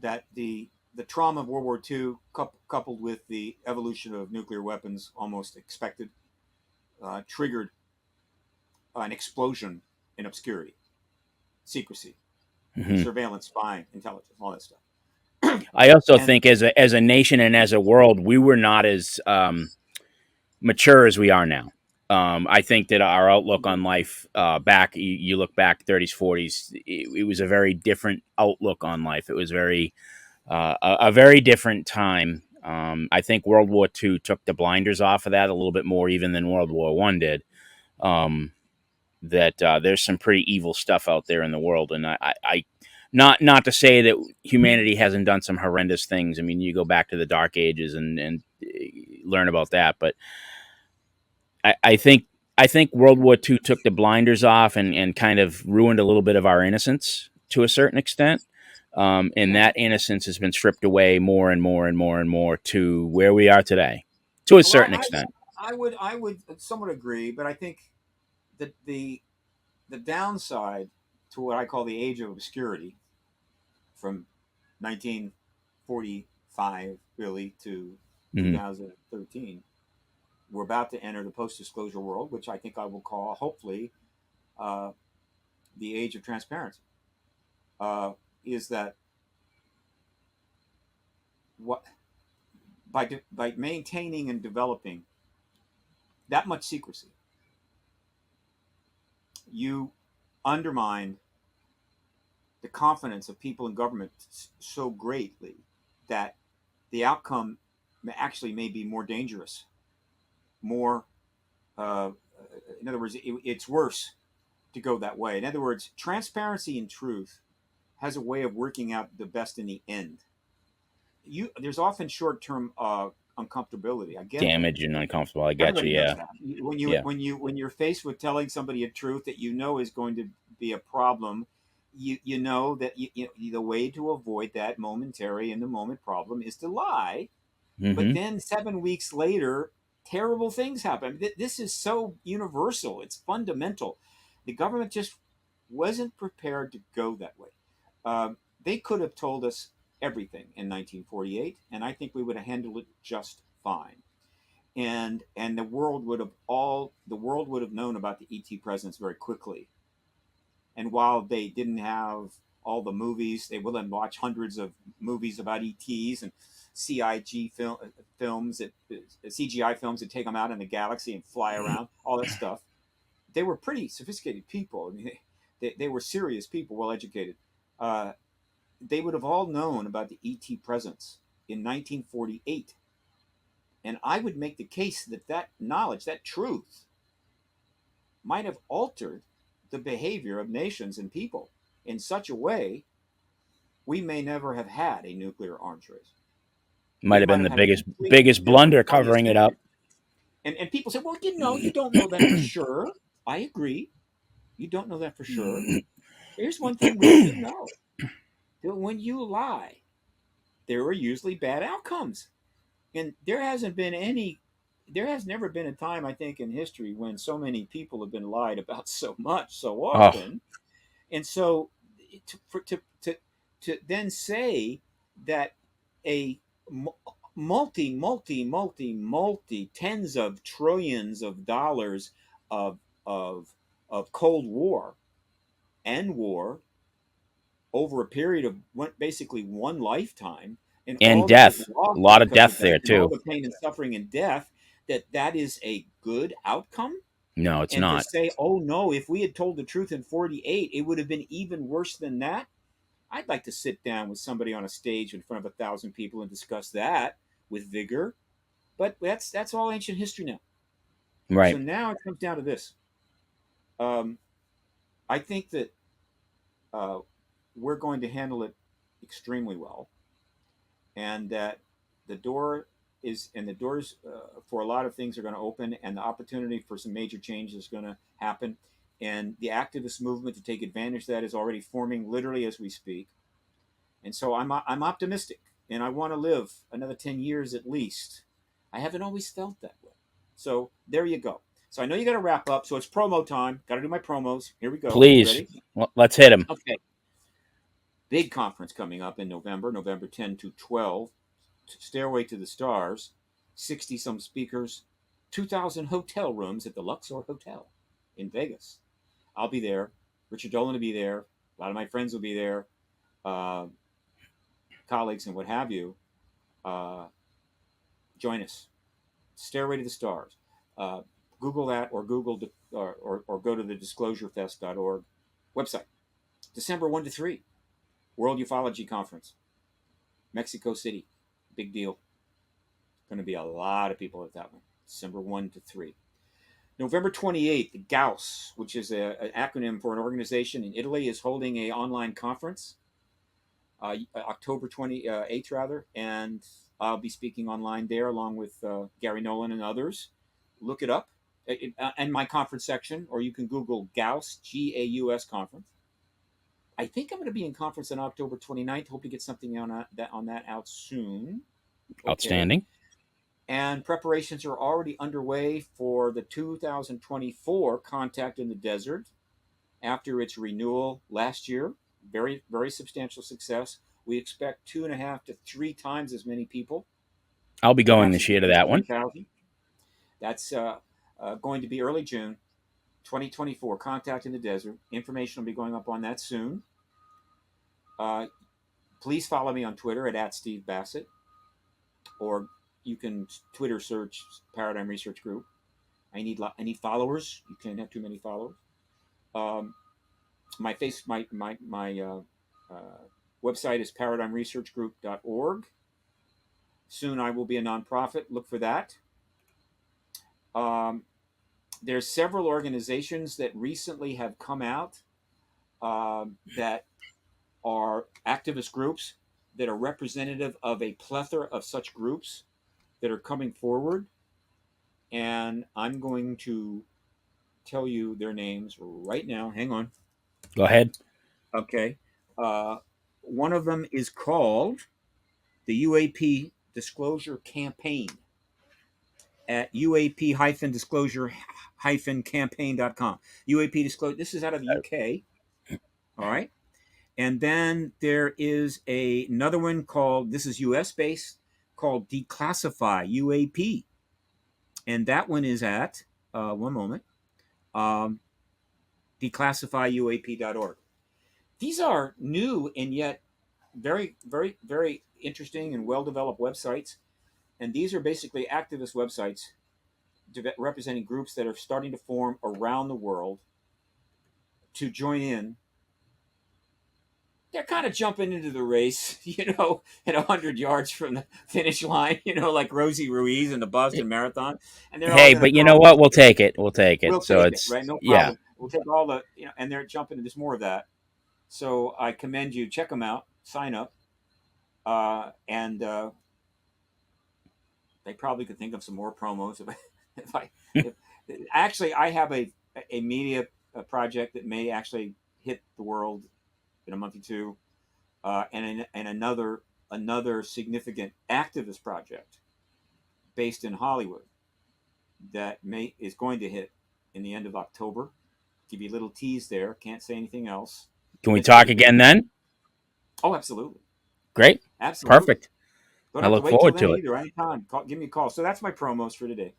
that the trauma of World War II, coupled with the evolution of nuclear weapons, almost expected, triggered an explosion in obscurity, secrecy, Mhm. surveillance, spying, intelligence, all that stuff. I also And think as a nation and as a world, we were not as mature as we are now. I think that our outlook on life, you look back 30s, 40s, it was a very different outlook on life. It was a very different time. I think World War II took the blinders off of that a little bit more even than World War One did. Um, that there's some pretty evil stuff out there in the world, and not to say that humanity hasn't done some horrendous things. I mean, you go back to the Dark Ages and learn about that, but I think World War II took the blinders off and kind of ruined a little bit of our innocence to a certain extent. And yeah, that innocence has been stripped away more and more and more and more to where we are today, to a well, certain extent. I would somewhat agree, but I think that the downside to what I call the age of obscurity from 1945 really to Mhm. 2013, we're about to enter the post-disclosure world, which I think I will call, hopefully, uh, the age of transparency. Uh, is that what by maintaining and developing that much secrecy, you undermine the confidence of people in government so greatly that the outcome actually may be more dangerous, more. Uh, in other words, it's worse to go that way. In other words, transparency and truth has a way of working out the best in the end. There's often short term uncomfortability. I get that. Damaged and uncomfortable. I get you. Everybody knows Yeah. that. Yeah. When you're faced with telling somebody a truth that you know is going to be a problem, you know that the way to avoid that momentary in the moment problem is to lie. But Hmm. then 7 weeks later, terrible things happen. This is so universal. It's fundamental. The government just wasn't prepared to go that way. They could have told us everything in 1948, and I think we would have handled it just fine. And the world would have known about the ET presence very quickly. And while they didn't have all the movies, they will then watch hundreds of movies about ETs and films that CGI films that take them out in the galaxy and fly around, all that stuff. They were pretty sophisticated people. I mean, they were serious people, well educated. Uh, they would have all known about the ET presence in 1948. And I would make the case that that knowledge, that truth, might have altered the behavior of nations and people in such a way we may never have had a nuclear arms race. Might We have might been have the had a biggest completely biggest different blunder 20th covering it up. century. And people say, well, you don't know that for sure. I agree. You don't know that for sure. Here's one thing we do know that when you lie, there are usually bad outcomes. And there has never been a time, I think, in history when so many people have been lied about so much, so Oh, often. And so to then say that a multi tens of trillions of dollars of of of Cold War and war over a period of basically one lifetime, and and all that was death. A lost lot of because of death that, there and all too. the pain and suffering and death, that is a good outcome, No, it's and to not. say, oh no, if we had told the truth in 48, it would have been even worse than that. I'd like to sit down with somebody on a stage in front of 1,000 people and discuss that with vigor. But that's all ancient history now. So Right. now it comes down to this. Um, I think that uh, we're going to handle it extremely well, and that the door the doors for a lot of things are going to open, and the opportunity for some major change is going to happen, and the activist movement to take advantage of that is already forming literally as we speak. And so I'm optimistic, and I want to live another 10 years at least. I haven't always felt that way. So there you go. So I know you got to wrap up. So it's promo time. Got to do my promos. Here we go. You Please, ready? let's hit him. Okay. Big conference coming up in November, November 10 to 12. Stairway to the Stars. 60 some speakers. 2,000 hotel rooms at the Luxor Hotel in Vegas. I'll be there. Richard Dolan will be there. A lot of my friends will be there. Uh, Colleagues and what have you. Uh, Join us. Stairway to the Stars. Uh, Google that, or or go to the disclosurefest.org website. December 1 to 3, World Ufology Conference, Mexico City. Big deal. Going to be a lot of people at that one. December 1 to 3. November 28th, the Gauss, which is an acronym for an organization in Italy, is holding an online conference. October 28th, rather, and I'll be speaking online there along with Gary Nolan and others. Look it up in my conference section, or you can Google Gauss, Gaus conference. I think I'm going to be in conference on October 29th. Hope to get something on that out soon. Okay. Outstanding. And preparations are already underway for the 2024 Contact in the Desert after its renewal last year. Very, very substantial success. We expect 2.5 to 3 times as many people, I'll be going perhaps this as year to many as that one. 20,000. That's going to be early June 2024, Contact in the Desert. Information will be going up on that soon. Please follow me on Twitter at Steve Bassett, or you can Twitter search Paradigm Research Group. I need followers. You can't have too many followers. Um, my website is paradigmresearchgroup.org. Soon I will be a nonprofit. Look for that. Um, there's several organizations that recently have come out that are activist groups that are representative of a plethora of such groups that are coming forward. And I'm going to tell you their names right now. Hang on. Go ahead. Okay. Uh, One of them is called the UAP Disclosure Campaign at uap-disclosure-campaign.com. UAP Disclosure, this is out of the UK. All right. And then there is another one called, this is US based, called Declassify UAP. And that one is at, one moment, declassifyuap.org. These are new and yet very, very, very interesting and well developed websites. And these are basically activist websites representing groups that are starting to form around the world to join in. They're kind of jumping into the race, at 100 yards from the finish line, like Rosie Ruiz in the Boston Marathon. And they're all Hey, going to but you know come. what? We'll take it. We'll take it. We'll So take it, it's, right? No yeah. problem. We'll take all the, and they're jumping. There's more of that. So I commend you. Check them out. Sign up. And they probably could think of some more promos if actually I have a media project that may actually hit the world in a month or two, and another significant activist project based in Hollywood that is going to hit in the end of October. Give you a little tease there. Can't say anything else. Can we That's talk pretty again big. then? Oh, absolutely, Great. absolutely. Perfect. Don't I have to look wait till forward then to it. either. Anytime, give me a call. So that's my promos for today.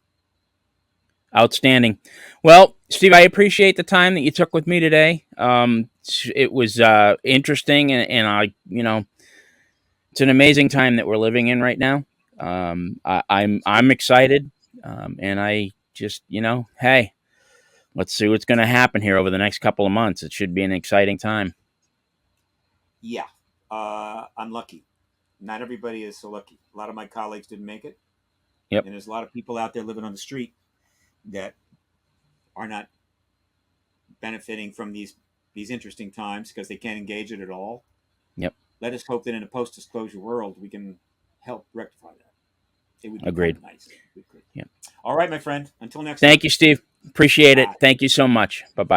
Outstanding. Well, Steve, I appreciate the time that you took with me today. It was interesting, and it's an amazing time that we're living in right now. I'm excited. And I just, hey, let's see what's going to happen here over the next couple of months. It should be an exciting time. Yeah, I'm lucky. Not everybody is so lucky. A lot of my colleagues didn't make it, Yep. and there's a lot of people out there living on the street that are not benefiting from these interesting times because they can't engage it at all. Yep. Let us hope that in a post-disclosure world we can help rectify that. It would be kind Agreed. of nice if we could. Yep. All right, my friend. Until next time. Thank you, Steve. Appreciate it. Bye. Thank you so much. Bye bye.